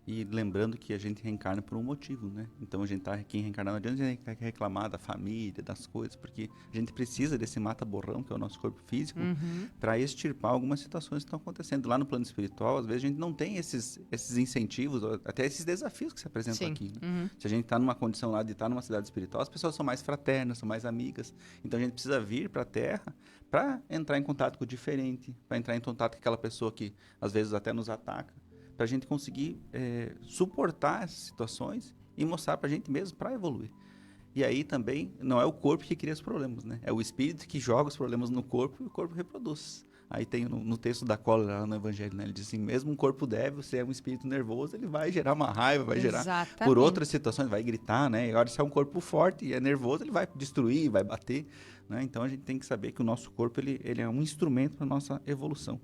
E lembrando que a gente reencarna por um motivo, né? Então a gente tá aqui reencarnando, não adianta a gente reclamar da família, das coisas, porque a gente precisa desse mata-borrão, que é o nosso corpo físico, para extirpar algumas situações que estão acontecendo. Lá no plano espiritual, às vezes a gente não tem esses incentivos, até esses desafios que se apresentam aqui, né? Se a gente está numa condição lá de estar numa cidade espiritual, as pessoas são mais fraternas, são mais amigas. Então a gente precisa vir para a Terra para entrar em contato com o diferente, para entrar em contato com aquela pessoa que às vezes até nos ataca, para a gente conseguir suportar essas situações e mostrar para a gente mesmo para evoluir. E aí também não é o corpo que cria os problemas, né? É o espírito que joga os problemas no corpo e o corpo reproduz. Aí tem no texto da cólera lá no Evangelho, né? Ele diz assim, mesmo um corpo débil, se é um espírito nervoso, ele vai gerar uma raiva, vai gerar por outras situações, vai gritar, né? E agora se é um corpo forte e é nervoso, ele vai destruir, vai bater, né? Então a gente tem que saber que o nosso corpo ele é um instrumento para a nossa evolução.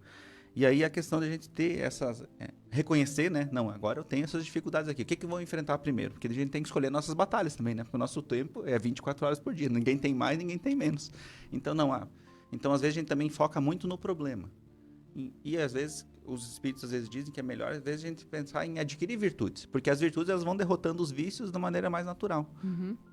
E aí a questão de a gente ter essas... reconhecer, né? Não, agora eu tenho essas dificuldades aqui. O que eu vou enfrentar primeiro? Porque a gente tem que escolher nossas batalhas também, né? Porque o nosso tempo é 24 horas por dia. Ninguém tem mais, ninguém tem menos. Então, Então, às vezes, a gente também foca muito no problema. E às vezes, os espíritos às vezes dizem que é melhor, às vezes, a gente pensar em adquirir virtudes. Porque as virtudes, elas vão derrotando os vícios da maneira mais natural.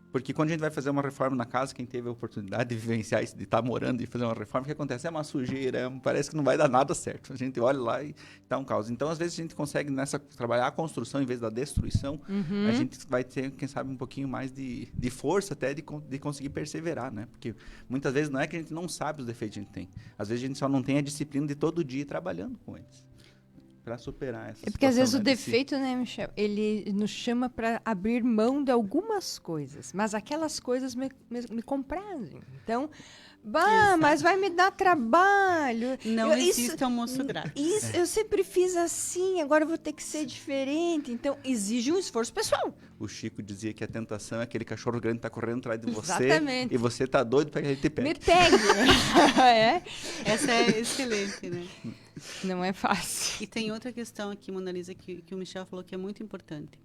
Porque quando a gente vai fazer uma reforma na casa, quem teve a oportunidade de vivenciar isso, de estar morando e fazer uma reforma, o que acontece? É uma sujeira, parece que não vai dar nada certo. A gente olha lá e dá um caos. Então, às vezes, a gente consegue trabalhar a construção em vez da destruição. A gente vai ter, quem sabe, um pouquinho mais de força até de conseguir perseverar, né? Porque muitas vezes não é que a gente não sabe os defeitos que a gente tem. Às vezes, a gente só não tem a disciplina de todo dia ir trabalhando com eles. Para superar essa situação. Porque às vezes o defeito, né, Michel, ele nos chama para abrir mão de algumas coisas, mas aquelas coisas me comprazem. Então, mas vai me dar trabalho. Não existe almoço grátis. Isso, eu sempre fiz assim, agora eu vou ter que ser diferente. Então, exige um esforço pessoal. O Chico dizia que a tentação é aquele cachorro grande que tá correndo atrás de você. Exatamente. E você tá doido para que ele te pegue. Me pegue. Essa é excelente, né? Não é fácil. E tem outra questão aqui, Mona Lisa, que o Michel falou que é muito importante.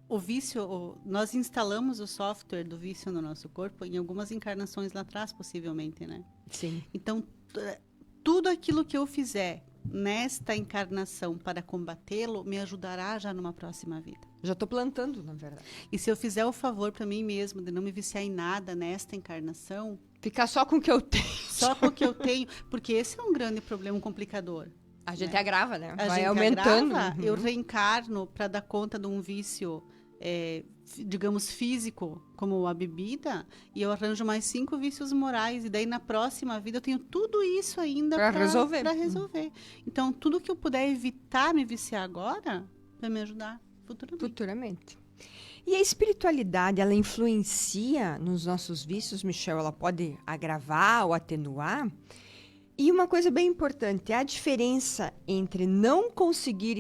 O vício, nós instalamos o software do vício no nosso corpo em algumas encarnações lá atrás, possivelmente, né? Sim. Então, tudo aquilo que eu fizer nesta encarnação para combatê-lo, me ajudará já numa próxima vida. Já estou plantando, na verdade. E se eu fizer o favor para mim mesmo de não me viciar em nada nesta encarnação... Ficar só com o que eu tenho. Só com o que eu tenho, porque esse é um grande problema, um complicador. A gente agrava, né? A Vai gente aumentando. Agrava, eu reencarno para dar conta de um vício, digamos, físico, como a bebida, e eu arranjo mais 5 vícios morais, e daí na próxima vida eu tenho tudo isso ainda para resolver. Então, tudo que eu puder evitar me viciar agora, vai me ajudar futuramente. E a espiritualidade, ela influencia nos nossos vícios, Michel? Ela pode agravar ou atenuar? E uma coisa bem importante, a diferença entre não conseguir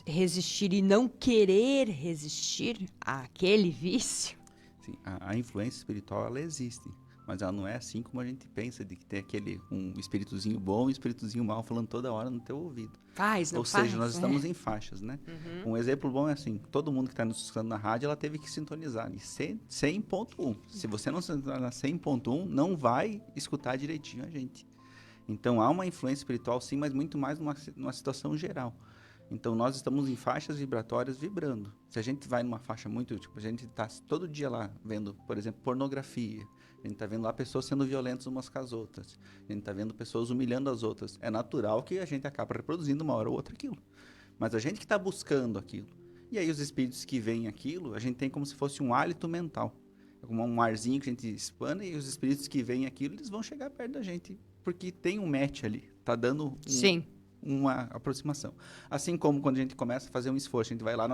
resistir e não querer resistir àquele vício? Sim, a influência espiritual, ela existe. Mas ela não é assim como a gente pensa, de que tem um espíritozinho bom e um espíritozinho mau falando toda hora no teu ouvido. Ou seja, nós estamos em faixas, né? Um exemplo bom é assim, todo mundo que está nos escutando na rádio, ela teve que sintonizar em 100.1. Se você não sintonizar na 100.1, não vai escutar direitinho a gente. Então, há uma influência espiritual, sim, mas muito mais numa situação geral. Então, nós estamos em faixas vibratórias vibrando. Se a gente vai numa faixa muito... a gente está todo dia lá vendo, por exemplo, pornografia. A gente está vendo lá pessoas sendo violentas umas com as outras. A gente está vendo pessoas humilhando as outras. É natural que a gente acaba reproduzindo uma hora ou outra aquilo. Mas a gente que está buscando aquilo. E aí, os espíritos que veem aquilo, a gente tem como se fosse um hálito mental. É como um arzinho que a gente espana, e os espíritos que veem aquilo, eles vão chegar perto da gente. Porque tem um match ali. Está dando uma aproximação. Assim como quando a gente começa a fazer um esforço, a gente vai lá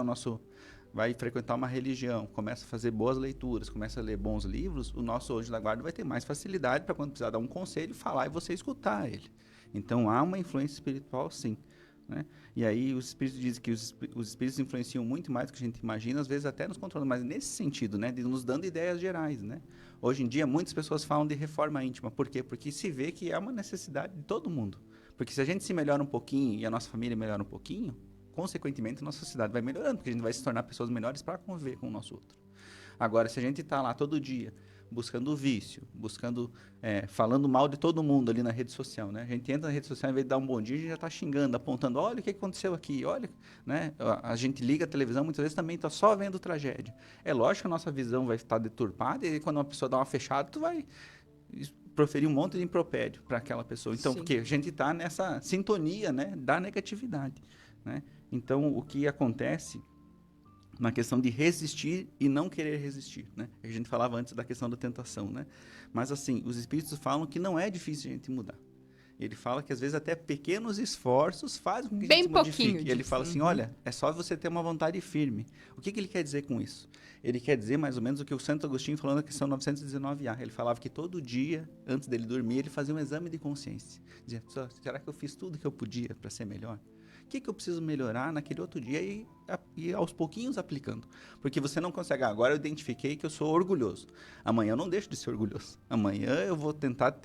vai frequentar uma religião, começa a fazer boas leituras, começa a ler bons livros, o nosso anjo da guarda vai ter mais facilidade para quando precisar dar um conselho, falar e você escutar ele. Então, há uma influência espiritual, sim. Né? E aí, os espíritos dizem que os espíritos influenciam muito mais do que a gente imagina, às vezes até nos controlando, mas nesse sentido, né? De nos dando ideias gerais, né? Hoje em dia, muitas pessoas falam de reforma íntima. Por quê? Porque se vê que é uma necessidade de todo mundo. Porque se a gente se melhora um pouquinho e a nossa família melhora um pouquinho, consequentemente, a nossa sociedade vai melhorando, porque a gente vai se tornar pessoas melhores para conviver com o nosso outro. Agora, se a gente está lá todo dia buscando vício, falando mal de todo mundo ali na rede social, né? A gente entra na rede social, em vez de dar um bom dia, a gente já está xingando, apontando, olha o que aconteceu aqui, olha, né? A gente liga a televisão, muitas vezes também está só vendo tragédia. É lógico que a nossa visão vai estar deturpada, e quando uma pessoa dá uma fechada, tu vai proferir um monte de impropério para aquela pessoa. Então, Sim. porque a gente está nessa sintonia, né, da negatividade, né? Então, o que acontece na questão de resistir e não querer resistir, né? A gente falava antes da questão da tentação, né? Mas, assim, os espíritos falam que não é difícil a gente mudar. Ele fala que, às vezes, até pequenos esforços fazem com que a gente modifique. E ele fala assim, olha, é só você ter uma vontade firme. O que ele quer dizer com isso? Ele quer dizer, mais ou menos, o que o Santo Agostinho falou na questão 919A. Ele falava que todo dia, antes dele dormir, ele fazia um exame de consciência. Dizia, será que eu fiz tudo que eu podia para ser melhor? O que eu preciso melhorar naquele outro dia e aos pouquinhos aplicando. Porque você não consegue, agora eu identifiquei que eu sou orgulhoso. Amanhã eu não deixo de ser orgulhoso. Amanhã eu vou tentar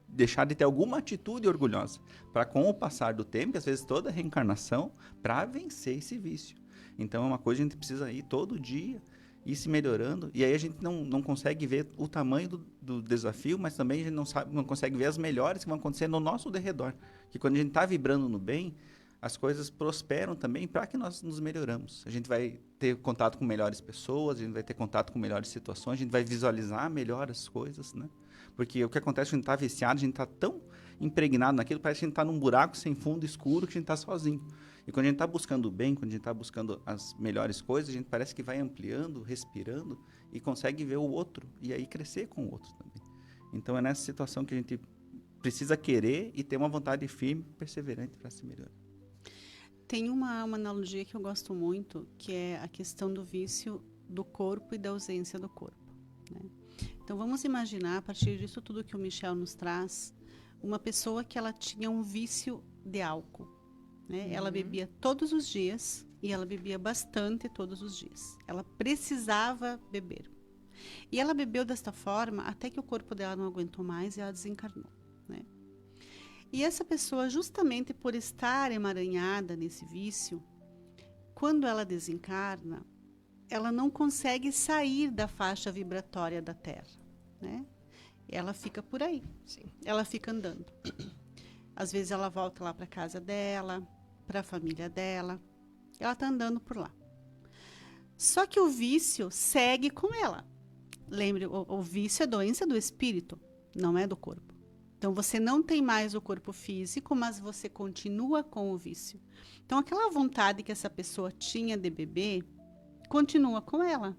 deixar de ter alguma atitude orgulhosa. Para, com o passar do tempo, e às vezes toda a reencarnação, para vencer esse vício. Então é uma coisa que a gente precisa ir todo dia, ir se melhorando. E aí a gente não consegue ver o tamanho do desafio, mas também a gente não consegue ver as melhores que vão acontecer no nosso derredor. Que quando a gente está vibrando no bem, as coisas prosperam também para que nós nos melhoramos. A gente vai ter contato com melhores pessoas, a gente vai ter contato com melhores situações, a gente vai visualizar melhor as coisas, né? Porque o que acontece quando a gente está viciado, a gente está tão impregnado naquilo, parece que a gente está num buraco sem fundo, escuro, que a gente está sozinho. E quando a gente está buscando o bem, quando a gente está buscando as melhores coisas, a gente parece que vai ampliando, respirando e consegue ver o outro e aí crescer com o outro também. Então é nessa situação que a gente precisa querer e ter uma vontade firme e perseverante para se melhorar. Tem uma analogia que eu gosto muito, que é a questão do vício do corpo e da ausência do corpo, né? Então, vamos imaginar, a partir disso tudo que o Michel nos traz, uma pessoa que ela tinha um vício de álcool, né? Ela bebia todos os dias e ela bebia bastante todos os dias. Ela precisava beber. E ela bebeu desta forma até que o corpo dela não aguentou mais e ela desencarnou, né? E essa pessoa, justamente por estar emaranhada nesse vício, quando ela desencarna, ela não consegue sair da faixa vibratória da Terra, né? Ela fica por aí. Sim. Ela fica andando. Às vezes ela volta lá para casa dela, para a família dela. Ela está andando por lá. Só que o vício segue com ela. Lembre, o vício é doença do espírito, não é do corpo. Então, você não tem mais o corpo físico, mas você continua com o vício. Então, aquela vontade que essa pessoa tinha de beber, continua com ela.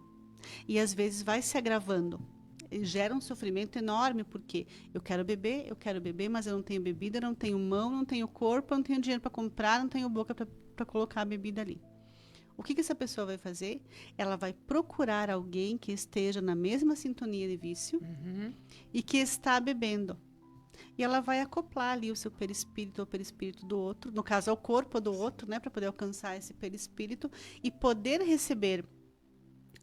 E, às vezes, vai se agravando. E gera um sofrimento enorme, porque eu quero beber, mas eu não tenho bebida, não tenho mão, não tenho corpo, não tenho dinheiro para comprar, não tenho boca para colocar a bebida ali. O que essa pessoa vai fazer? Ela vai procurar alguém que esteja na mesma sintonia de vício e que está bebendo. E ela vai acoplar ali o seu perispírito ao perispírito do outro, no caso ao corpo do outro, né, para poder alcançar esse perispírito e poder receber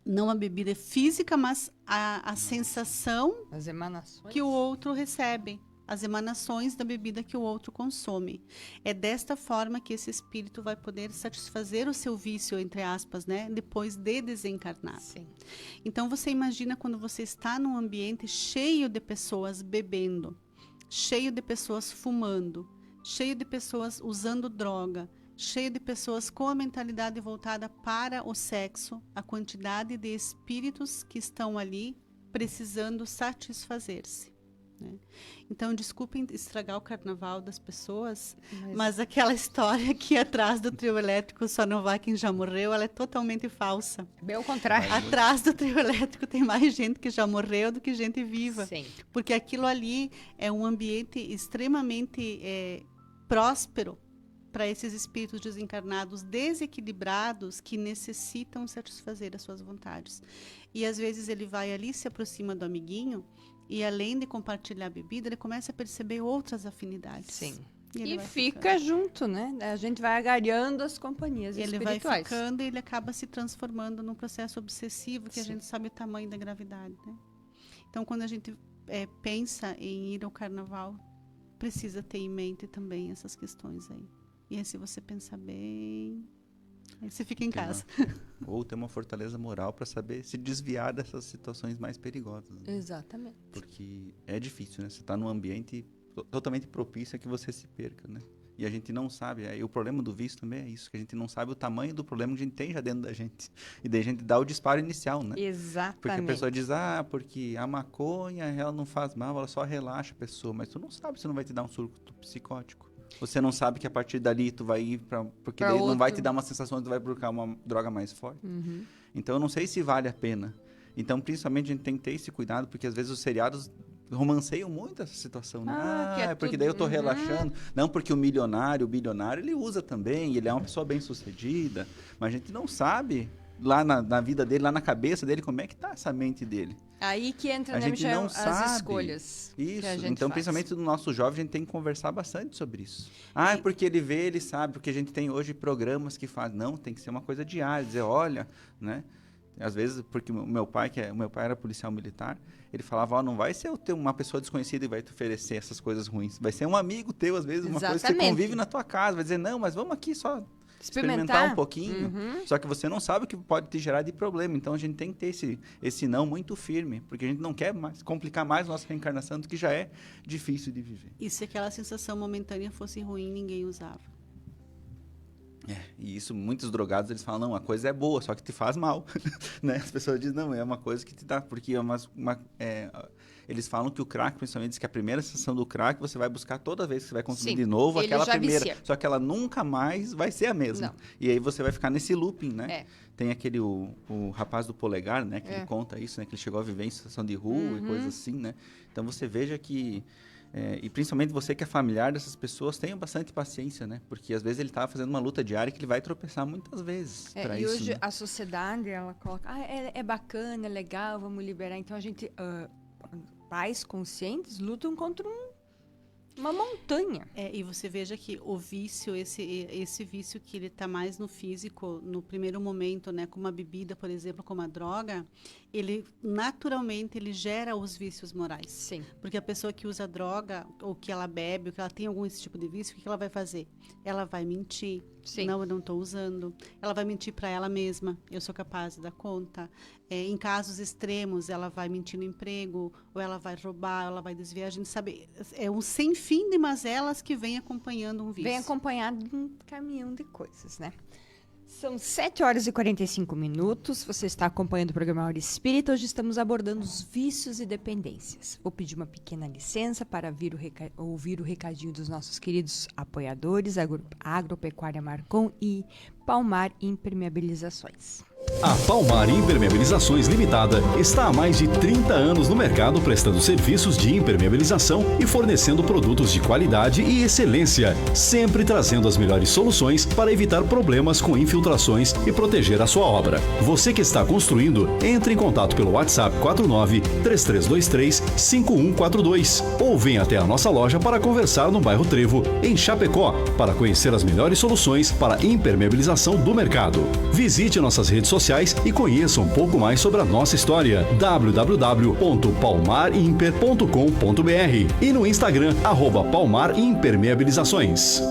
não a bebida física, mas a sensação As emanações que o outro recebe, as emanações da bebida que o outro consome. É desta forma que esse espírito vai poder satisfazer o seu vício, entre aspas, né, depois de desencarnar. Sim. Então você imagina quando você está num ambiente cheio de pessoas bebendo, cheio de pessoas fumando, cheio de pessoas usando droga, cheio de pessoas com a mentalidade voltada para o sexo, a quantidade de espíritos que estão ali precisando satisfazer-se, né? Então, desculpem estragar o carnaval das pessoas, mas aquela história que atrás do trio elétrico só não vai quem já morreu, ela é totalmente falsa. Bem ao contrário. Atrás do trio elétrico tem mais gente que já morreu do que gente viva. Sim. Porque aquilo ali é um ambiente extremamente próspero para esses espíritos desencarnados, desequilibrados, que necessitam satisfazer as suas vontades. E às vezes ele vai ali, se aproxima do amiguinho, e além de compartilhar a bebida, ele começa a perceber outras afinidades. Sim. ele E vai fica junto, né? A gente vai agariando as companhias Ele espirituais. vai ficando e ele acaba se transformando num processo obsessivo, que a Sim. gente sabe o tamanho da gravidade, né? Então, quando a gente pensa em ir ao carnaval, precisa ter em mente também essas questões aí. E aí, se você pensar bem... Aí você fica em casa. Ou ter uma fortaleza moral para saber se desviar dessas situações mais perigosas. Né? Exatamente. Porque é difícil, né? Você está num ambiente totalmente propício a que você se perca, né? E a gente não sabe, e o problema do vício também é isso, que a gente não sabe o tamanho do problema que a gente tem já dentro da gente. E daí a gente dá o disparo inicial, né? Exatamente. Porque a pessoa diz, porque a maconha, ela não faz mal, ela só relaxa a pessoa. Mas tu não sabe se não vai te dar um surto psicótico. Você não sabe que a partir dali tu vai ir porque daí não vai te dar uma sensação de que tu vai buscar uma droga mais forte. Uhum. Então eu não sei se vale a pena. Então, principalmente, a gente tem que ter esse cuidado, porque às vezes os seriados romanceiam muito essa situação, né? Que porque tudo... daí eu tô relaxando. Não, porque o bilionário, ele usa também, ele é uma pessoa bem-sucedida, mas a gente não sabe lá na vida dele, lá na cabeça dele, como é que tá essa mente dele. Aí que entra, a gente não sabe as escolhas. Isso, que a gente então faz. principalmente no nosso jovem, a gente tem que conversar bastante sobre isso. É porque ele vê, ele sabe, porque a gente tem hoje programas que fazem, não, tem que ser uma coisa diária, dizer, olha, né? Às vezes, porque o meu pai era policial militar, ele falava, não vai ser uma pessoa desconhecida e vai te oferecer essas coisas ruins. Vai ser um amigo teu, às vezes, uma coisa que você convive na tua casa. Vai dizer, não, mas vamos aqui só experimentar um pouquinho. Uhum. Só que você não sabe o que pode te gerar de problema. Então, a gente tem que ter esse não muito firme, porque a gente não quer complicar mais a nossa reencarnação do que já é difícil de viver. E se aquela sensação momentânea fosse ruim, ninguém usava. E isso, muitos drogados, eles falam, não, a coisa é boa, só que te faz mal, né? As pessoas dizem, não, é uma coisa que te dá, porque eles falam que o crack, principalmente, diz que a primeira sessão do crack, você vai buscar toda vez que você vai consumir de novo aquela primeira, vicia. Só que ela nunca mais vai ser a mesma. Não. E aí você vai ficar nesse looping, né? Tem aquele, o rapaz do polegar, né? Que ele conta isso, né? Que ele chegou a viver em situação de rua e coisas assim, né? Então você veja que... e principalmente você que é familiar dessas pessoas, tenha bastante paciência, né? Porque às vezes ele está fazendo uma luta diária que ele vai tropeçar muitas vezes para isso. E hoje né? a sociedade, ela coloca, é bacana, é legal, vamos liberar. Então a gente, pais conscientes lutam contra uma montanha. E você veja que o vício, esse vício que ele está mais no físico, no primeiro momento, né? Como a bebida, por exemplo, como a droga, ele naturalmente ele gera os vícios morais. Sim. Porque a pessoa que usa droga, ou que ela bebe, ou que ela tem algum esse tipo de vício, o que ela vai fazer? Ela vai mentir. Sim. Não, eu não estou usando. Ela vai mentir para ela mesma. Eu sou capaz de dar conta. Em casos extremos, ela vai mentir no emprego, ou ela vai roubar, ela vai desviar. A gente sabe, é um sem fim de mazelas que vem acompanhando um vício. Vem acompanhado de um caminhão de coisas, né? São 7h45. Você está acompanhando o programa Hora Espírita. Hoje estamos abordando os vícios e dependências. Vou pedir uma pequena licença para ouvir o recadinho dos nossos queridos apoiadores, Agropecuária Marcon e Palmar Impermeabilizações. A Palmar Impermeabilizações Limitada está há mais de 30 anos no mercado prestando serviços de impermeabilização e fornecendo produtos de qualidade e excelência, sempre trazendo as melhores soluções para evitar problemas com infiltrações e proteger a sua obra. Você que está construindo, entre em contato pelo WhatsApp 49-3323-5142 ou venha até a nossa loja para conversar no bairro Trevo, em Chapecó, para conhecer as melhores soluções para impermeabilização do mercado. Visite nossas redes sociais e conheça um pouco mais sobre a nossa história. www.palmarimper.com.br e no Instagram @palmarimpermeabilizações.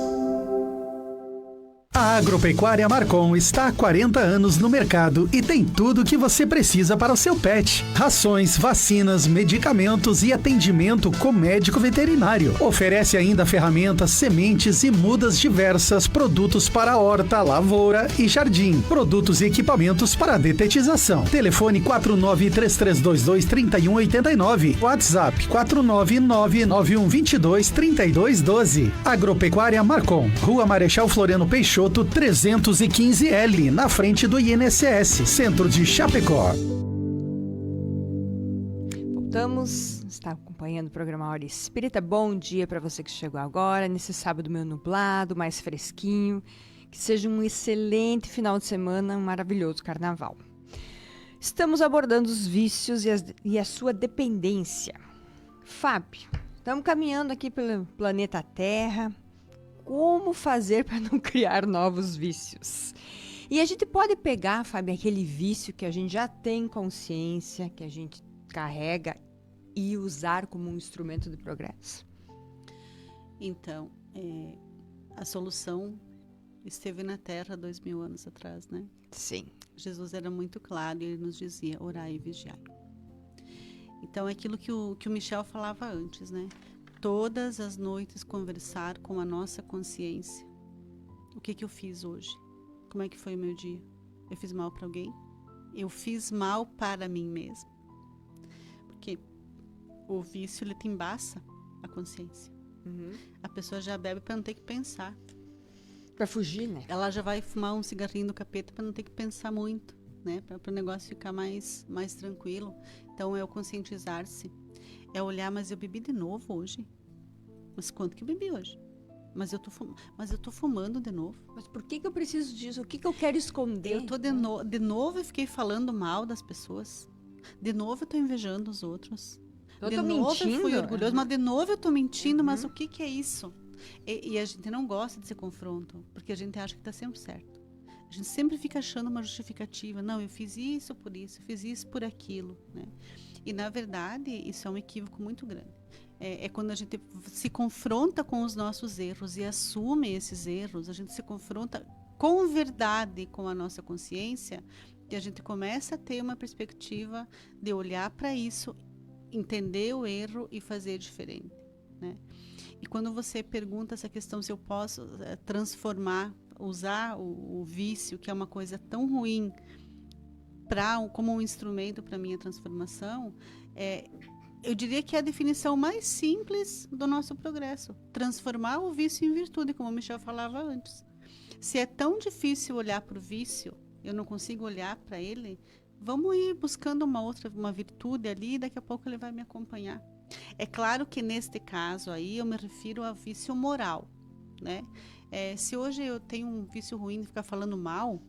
A Agropecuária Marcon está há 40 anos no mercado e tem tudo o que você precisa para o seu pet. Rações, vacinas, medicamentos e atendimento com médico veterinário. Oferece ainda ferramentas, sementes e mudas diversas, produtos para horta, lavoura e jardim. Produtos e equipamentos para detetização. Telefone 4933223189. WhatsApp 49991223212. Agropecuária Marcon. Rua Marechal Floriano Peixoto, 315L, na frente do INSS, centro de Chapecó. Voltamos, está acompanhando o programa Hora Espírita. Bom dia para você que chegou agora, nesse sábado meio nublado, mais fresquinho. Que seja um excelente final de semana, um maravilhoso carnaval. Estamos abordando os vícios e a sua dependência. Fábio, estamos caminhando aqui pelo planeta Terra. Como fazer para não criar novos vícios? E a gente pode pegar, Fábio, aquele vício que a gente já tem consciência, que a gente carrega e usar como um instrumento de progresso? Então, a solução esteve na Terra 2000 anos atrás, né? Sim. Jesus era muito claro e ele nos dizia, orai e vigiai. Então, é aquilo que o Michel falava antes, né? Todas as noites conversar com a nossa consciência. O que eu fiz hoje? Como é que foi o meu dia? Eu fiz mal para alguém? Eu fiz mal para mim mesmo? Porque o vício, ele te embaça a consciência. A pessoa já bebe para não ter que pensar. Para fugir, né? Ela já vai fumar um cigarrinho do capeta para não ter que pensar muito, né? Para o negócio ficar mais tranquilo. Então, é o conscientizar-se. É olhar, mas eu bebi de novo hoje? Mas quanto que eu bebi hoje? Mas eu tô fumando de novo. Mas por que eu preciso disso? O que eu quero esconder? Eu tô de novo eu fiquei falando mal das pessoas. De novo eu tô invejando os outros. Eu de tô novo mentindo. eu fui orgulhoso, mas de novo eu tô mentindo. Mas o que é isso? E a gente não gosta desse confronto, porque a gente acha que tá sempre certo. A gente sempre fica achando uma justificativa. Não, eu fiz isso por isso, eu fiz isso por aquilo, né? E, na verdade, isso é um equívoco muito grande. É quando a gente se confronta com os nossos erros e assume esses erros, a gente se confronta com verdade com a nossa consciência, e a gente começa a ter uma perspectiva de olhar para isso, entender o erro e fazer diferente, né? E quando você pergunta essa questão se eu posso transformar, usar o vício, que é uma coisa tão ruim, como um instrumento para a minha transformação, eu diria que é a definição mais simples do nosso progresso. Transformar o vício em virtude, como o Michel falava antes. Se é tão difícil olhar para o vício, eu não consigo olhar para ele, vamos ir buscando uma virtude ali, e daqui a pouco ele vai me acompanhar. É claro que neste caso aí eu me refiro a vício moral, né? Se hoje eu tenho um vício ruim de ficar falando mal,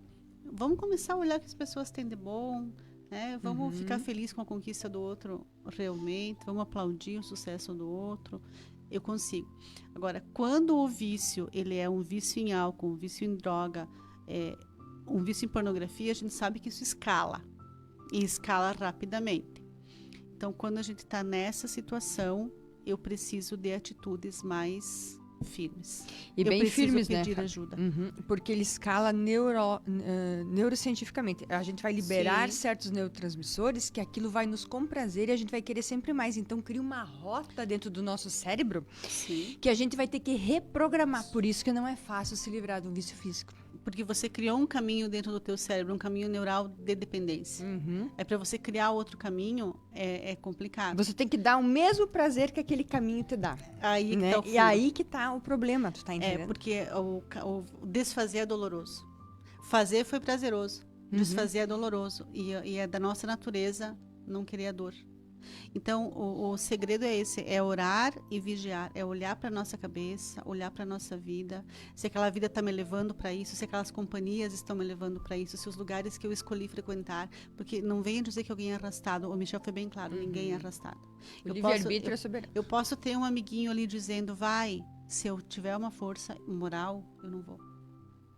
vamos começar a olhar o que as pessoas têm de bom, né? Vamos ficar felizes com a conquista do outro realmente, vamos aplaudir o sucesso do outro. Eu consigo. Agora, quando o vício ele é um vício em álcool, um vício em droga, um vício em pornografia, a gente sabe que isso escala, e escala rapidamente. Então, quando a gente está nessa situação, eu preciso de atitudes mais firmes. E bem firmes, né? Eu preciso pedir ajuda. Porque ele escala neurocientificamente. A gente vai liberar certos neurotransmissores que aquilo vai nos comprazer e a gente vai querer sempre mais. Então, cria uma rota dentro do nosso cérebro que a gente vai ter que reprogramar. Por isso que não é fácil se livrar de um vício físico. Porque você criou um caminho dentro do teu cérebro, um caminho neural de dependência. Para você criar outro caminho, é complicado. Você tem que dar o mesmo prazer que aquele caminho te dá. Aí né? que tá o e aí que tá o problema, tu tá entendendo? Porque o desfazer é doloroso. Fazer foi prazeroso. Desfazer é doloroso. E é da nossa natureza não querer a dor. Então, o segredo é esse, é orar e vigiar, é olhar para a nossa cabeça, olhar para a nossa vida, se aquela vida está me levando para isso, se aquelas companhias estão me levando para isso, se os lugares que eu escolhi frequentar, porque não venha dizer que alguém é arrastado, o Michel foi bem claro, ninguém é arrastado. O livre-arbítrio é soberano. Eu posso ter um amiguinho ali dizendo, vai, se eu tiver uma força moral, eu não vou.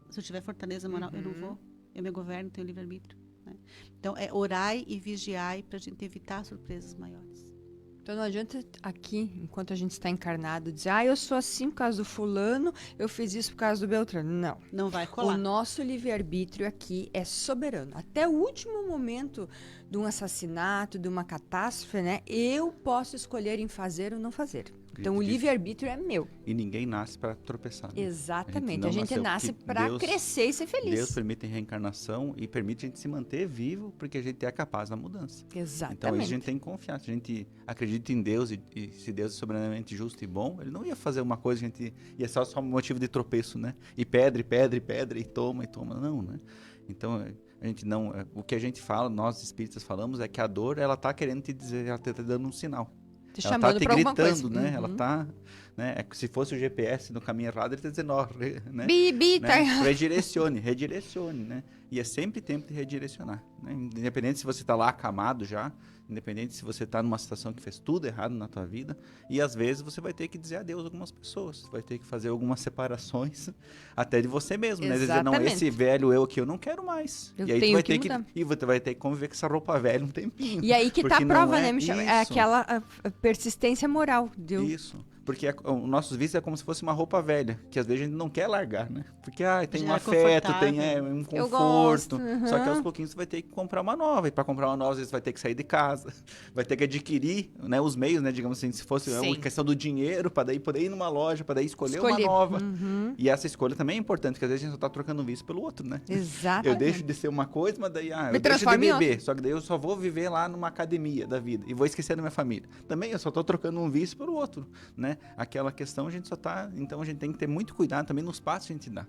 Se eu tiver fortaleza moral, eu não vou. Eu me governo, tenho livre-arbítrio. Né? Então, é orai e vigiai para a gente evitar surpresas maiores. Então, não adianta aqui, enquanto a gente está encarnado, dizer, eu sou assim por causa do fulano, eu fiz isso por causa do Beltrano. Não. Não vai colar. O nosso livre-arbítrio aqui é soberano. Até o último momento de um assassinato, de uma catástrofe, né? Eu posso escolher em fazer ou não fazer. Então, o livre-arbítrio é meu. E ninguém nasce para tropeçar. Né? Exatamente. A gente nasce para crescer e ser feliz. Deus permite a reencarnação e permite a gente se manter vivo porque a gente é capaz da mudança. Exatamente. Então, a gente tem que confiar. Se a gente acredita em Deus e se Deus é soberanamente justo e bom, Ele não ia fazer uma coisa, a gente ia só um motivo de tropeço, né? E pedra, e toma. Não, né? Então, a gente não... O que a gente fala, nós espíritas falamos, é que a dor, ela tá querendo te dizer, ela tá te dando um sinal. Ela tá te gritando, né? Ela tá, né? Se fosse o GPS no caminho errado, ele tá dizendo, né? Tá errado. Redirecione, né? E é sempre tempo de redirecionar, né? Independente se você tá lá acamado já, independente se você tá numa situação que fez tudo errado na tua vida, e às vezes você vai ter que dizer adeus a algumas pessoas, vai ter que fazer algumas separações, até de você mesmo, né? Dizer, não, esse velho eu aqui eu não quero mais. E aí tu vai ter que você vai ter que conviver com essa roupa velha um tempinho. E aí que tá a prova, né, Michel? É aquela persistência moral. Isso. Porque os nossos vícios é como se fosse uma roupa velha, que às vezes a gente não quer largar, né? Porque tem Já um é afeto, tem confortável. um Eu conforto. gosto, Só que aos pouquinhos você vai ter que comprar uma nova. E para comprar uma nova, às vezes vai ter que sair de casa, vai ter que adquirir, né, os meios, né? Digamos assim, se fosse Sim. uma questão do dinheiro, para daí poder ir numa loja, para daí escolher uma nova. E essa escolha também é importante, porque às vezes a gente só tá trocando um vício pelo outro, né? Exatamente. Eu deixo de ser uma coisa, mas daí Me eu deixo de transforma em beber. Só que daí eu só vou viver lá numa academia da vida e vou esquecer da minha família. Também eu só tô trocando um vício pelo outro, né? Aquela questão a gente só tá... Então a gente tem que ter muito cuidado também nos passos que a gente dá.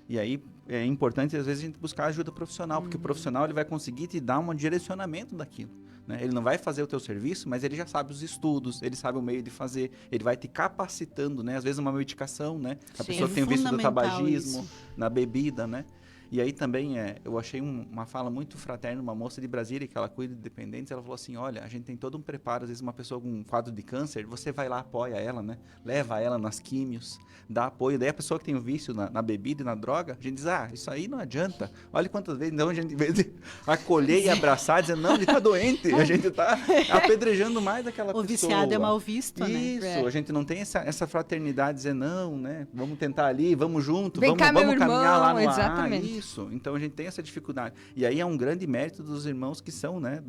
E aí é importante às vezes a gente buscar ajuda profissional, porque o profissional ele vai conseguir te dar um direcionamento daquilo, né? Ele não vai fazer o teu serviço, mas ele já sabe os estudos, ele sabe o meio de fazer, ele vai te capacitando, né? Às vezes uma medicação, né? A Sim. pessoa É tem o vício do fundamental tabagismo, isso. na bebida, né? E aí também eu achei uma fala muito fraterna, uma moça de Brasília que ela cuida de dependentes, ela falou assim, olha, a gente tem todo um preparo, às vezes uma pessoa com um quadro de câncer, você vai lá, apoia ela, né? Leva ela nas químios, dá apoio. Daí a pessoa que tem o vício na bebida e na droga, a gente diz, isso aí não adianta. Olha quantas vezes, então a gente, em vez de acolher e abraçar, dizer, não, ele tá doente, a gente tá apedrejando mais aquela pessoa. O viciado é mal visto, né? Isso, a gente não tem essa fraternidade, dizer, não, né? Vamos tentar ali, vamos junto, Vem cá, vamos meu caminhar lá irmão, no exatamente. isso, então a gente tem essa dificuldade. E aí é um grande mérito dos irmãos que são, né,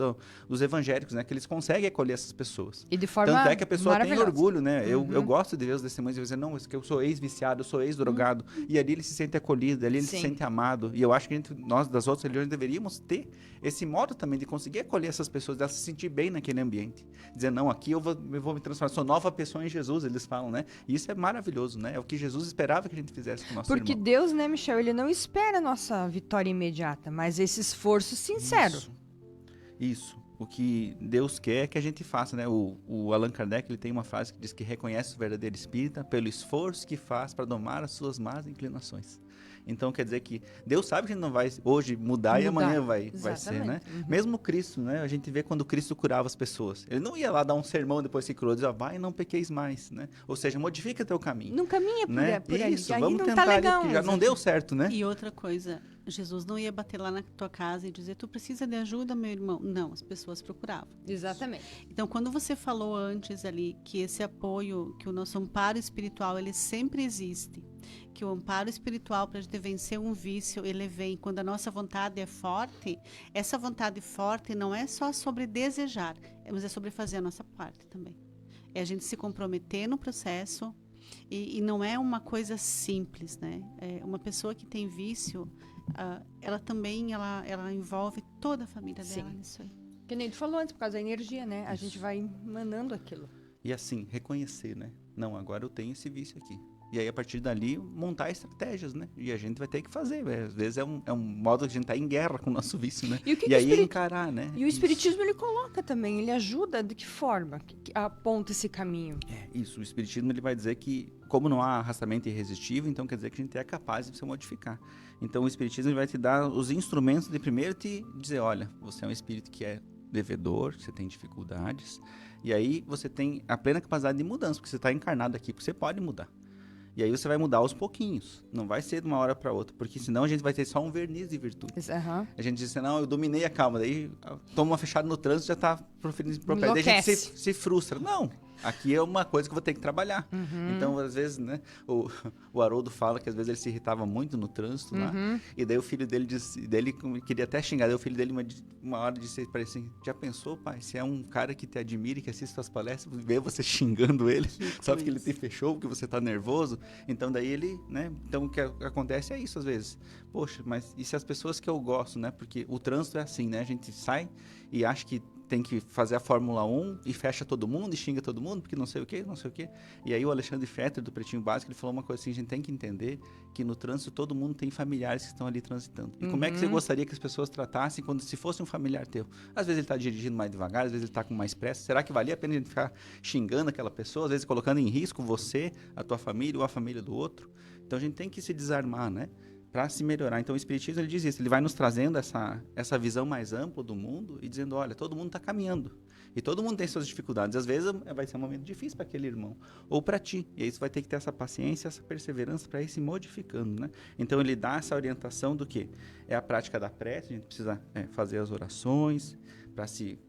dos evangélicos, né, que eles conseguem acolher essas pessoas. E de forma Tanto é que a pessoa tem maravilhosa. orgulho, né? Eu gosto de ver os testemunhos e dizer, não, que eu sou ex-viciado, eu sou ex-drogado. E ali ele se sente acolhido, ali ele se Sim. sente amado. E eu acho que nós, das outras religiões, deveríamos ter esse modo também de conseguir acolher essas pessoas, de elas se sentir bem naquele ambiente. Dizer, não, aqui eu vou me transformar, sou nova pessoa em Jesus, eles falam, né? E isso é maravilhoso, né? É o que Jesus esperava que a gente fizesse com o nosso Porque irmão. Deus, né, Michel, ele não espera a nossa vitória imediata, mas esse esforço sincero. Isso. O que Deus quer é que a gente faça, né? O Allan Kardec, ele tem uma frase que diz que reconhece o verdadeiro espírita pelo esforço que faz para domar as suas más inclinações. Então, quer dizer que Deus sabe que a gente não vai hoje mudar e amanhã vai ser, né? Mesmo Cristo, né? A gente vê quando Cristo curava as pessoas. Ele não ia lá dar um sermão depois que curou, dizia, vai e não pequeis mais, né? Ou seja, modifica teu caminho. Não caminha por, né? por ali. Isso, Aí vamos não tentar tá ali, legal. porque já não deu certo, né? E outra coisa, Jesus não ia bater lá na tua casa e dizer, tu precisa de ajuda, meu irmão. Não, as pessoas procuravam. Exatamente. Então, quando você falou antes ali que esse apoio, que o nosso amparo espiritual, ele sempre existe, que o amparo espiritual para a gente vencer um vício, ele vem quando a nossa vontade é forte. Essa vontade forte não é só sobre desejar, mas é sobre fazer a nossa parte também. É a gente se comprometer no processo e não é uma coisa simples, né? É uma pessoa que tem vício, ela também ela envolve toda a família dela nisso aí. Que nem tu falou antes, por causa da energia, né? A gente vai emanando aquilo. E assim, reconhecer, né? Não, agora eu tenho esse vício aqui. E aí, a partir dali, montar estratégias, né? E a gente vai ter que fazer, velho. Às vezes é um modo que a gente tá em guerra com o nosso vício, né? E o que E que o aí espírito- encarar, né? E o espiritismo, ele coloca também, ele ajuda de que forma? Que aponta esse caminho? Isso, o espiritismo ele vai dizer que, como não há arrastamento irresistível, então quer dizer que a gente é capaz de se modificar. Então o espiritismo ele vai te dar os instrumentos de primeiro te dizer, olha, você é um espírito que é devedor, você tem dificuldades, e aí você tem a plena capacidade de mudança, porque você está encarnado aqui, porque você pode mudar. E aí você vai mudar aos pouquinhos, não vai ser de uma hora para outra, porque senão a gente vai ter só um verniz de virtude. Aham. A gente diz assim, não, eu dominei a calma, daí toma uma fechada no trânsito, já tá proferindo impropério, daí a gente Enlouquece. se frustra. Não, aqui é uma coisa que eu vou ter que trabalhar. Então, às vezes, né, o Haroldo fala que às vezes ele se irritava muito no trânsito lá, e daí o filho dele disse, dele queria até xingar, daí o filho dele uma hora disse para ele assim, já pensou, pai, se é um cara que te admira e que assiste suas palestras, vê você xingando ele, só porque ele te fechou, porque você tá nervoso, então daí ele, né, então o que acontece é isso às vezes, poxa, mas e se as pessoas que eu gosto, né, porque o trânsito é assim, né, a gente sai e acha que tem que fazer a Fórmula 1 e fecha todo mundo e xinga todo mundo, porque não sei o quê. E aí o Alexandre Fetter, do Pretinho Básico, ele falou uma coisa assim, a gente tem que entender que no trânsito todo mundo tem familiares que estão ali transitando. E como é que você gostaria que as pessoas tratassem quando se fosse um familiar teu? Às vezes ele está dirigindo mais devagar, às vezes ele está com mais pressa. Será que valia a pena a gente ficar xingando aquela pessoa, às vezes colocando em risco você, a tua família ou a família do outro? Então a gente tem que se desarmar, né? Para se melhorar. Então o Espiritismo ele diz isso, ele vai nos trazendo essa visão mais ampla do mundo e dizendo, olha, todo mundo está caminhando e todo mundo tem suas dificuldades, às vezes vai ser um momento difícil para aquele irmão ou para ti, e aí você vai ter que ter essa paciência, essa perseverança para ir se modificando, né? Então ele dá essa orientação do que? É a prática da prece, a gente precisa fazer as orações para se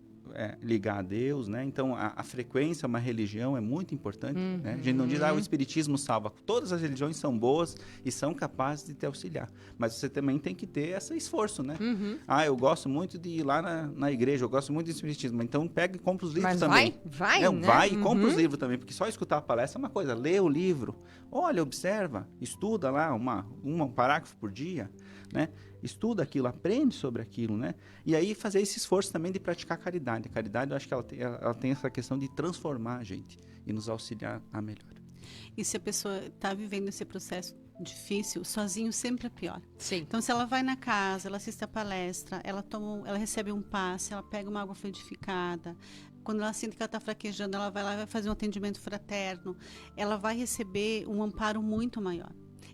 ligar a Deus, né? Então, a frequência, uma religião é muito importante, né? A gente não diz, o espiritismo salva. Todas as religiões são boas e são capazes de te auxiliar. Mas você também tem que ter esse esforço, né? Eu gosto muito de ir lá na igreja, eu gosto muito do espiritismo. Então, pega e compra os livros também. Vai, né? Vai e compra os livros também, porque só escutar a palestra é uma coisa. Lê o livro, olha, observa, estuda lá um parágrafo por dia, né? Estuda aquilo, aprende sobre aquilo, né? E aí fazer esse esforço também de praticar a caridade. A caridade, eu acho que ela tem essa questão de transformar a gente e nos auxiliar a melhor. E se a pessoa está vivendo esse processo difícil, sozinho sempre é pior. Sim. Então, se ela vai na casa, ela assiste a palestra, ela recebe um passe, ela pega uma água fluidificada. Quando ela sente que ela está fraquejando, ela vai lá e vai fazer um atendimento fraterno. Ela vai receber um amparo muito maior.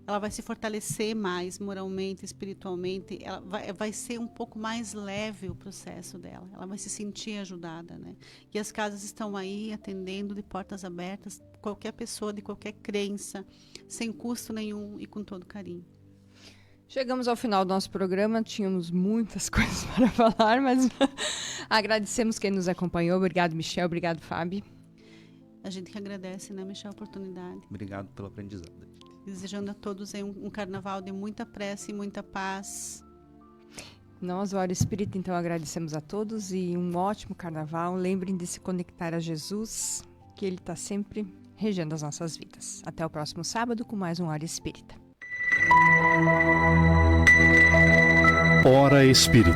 Ela vai se fortalecer mais moralmente, espiritualmente, ela vai ser um pouco mais leve o processo dela, ela vai se sentir ajudada, né? E as casas estão aí atendendo de portas abertas, qualquer pessoa de qualquer crença, sem custo nenhum e com todo carinho. Chegamos ao final do nosso programa, tínhamos muitas coisas para falar, mas agradecemos quem nos acompanhou. Obrigado, Michel, obrigado, Fábio. A gente que agradece, né, Michel, a oportunidade. Obrigado pelo aprendizado. Desejando a todos aí um carnaval de muita prece e muita paz. Nós, o Hora Espírita, então agradecemos a todos e um ótimo carnaval. Lembrem de se conectar a Jesus, que Ele está sempre regendo as nossas vidas. Até o próximo sábado com mais um Hora Espírita. Hora Espírita.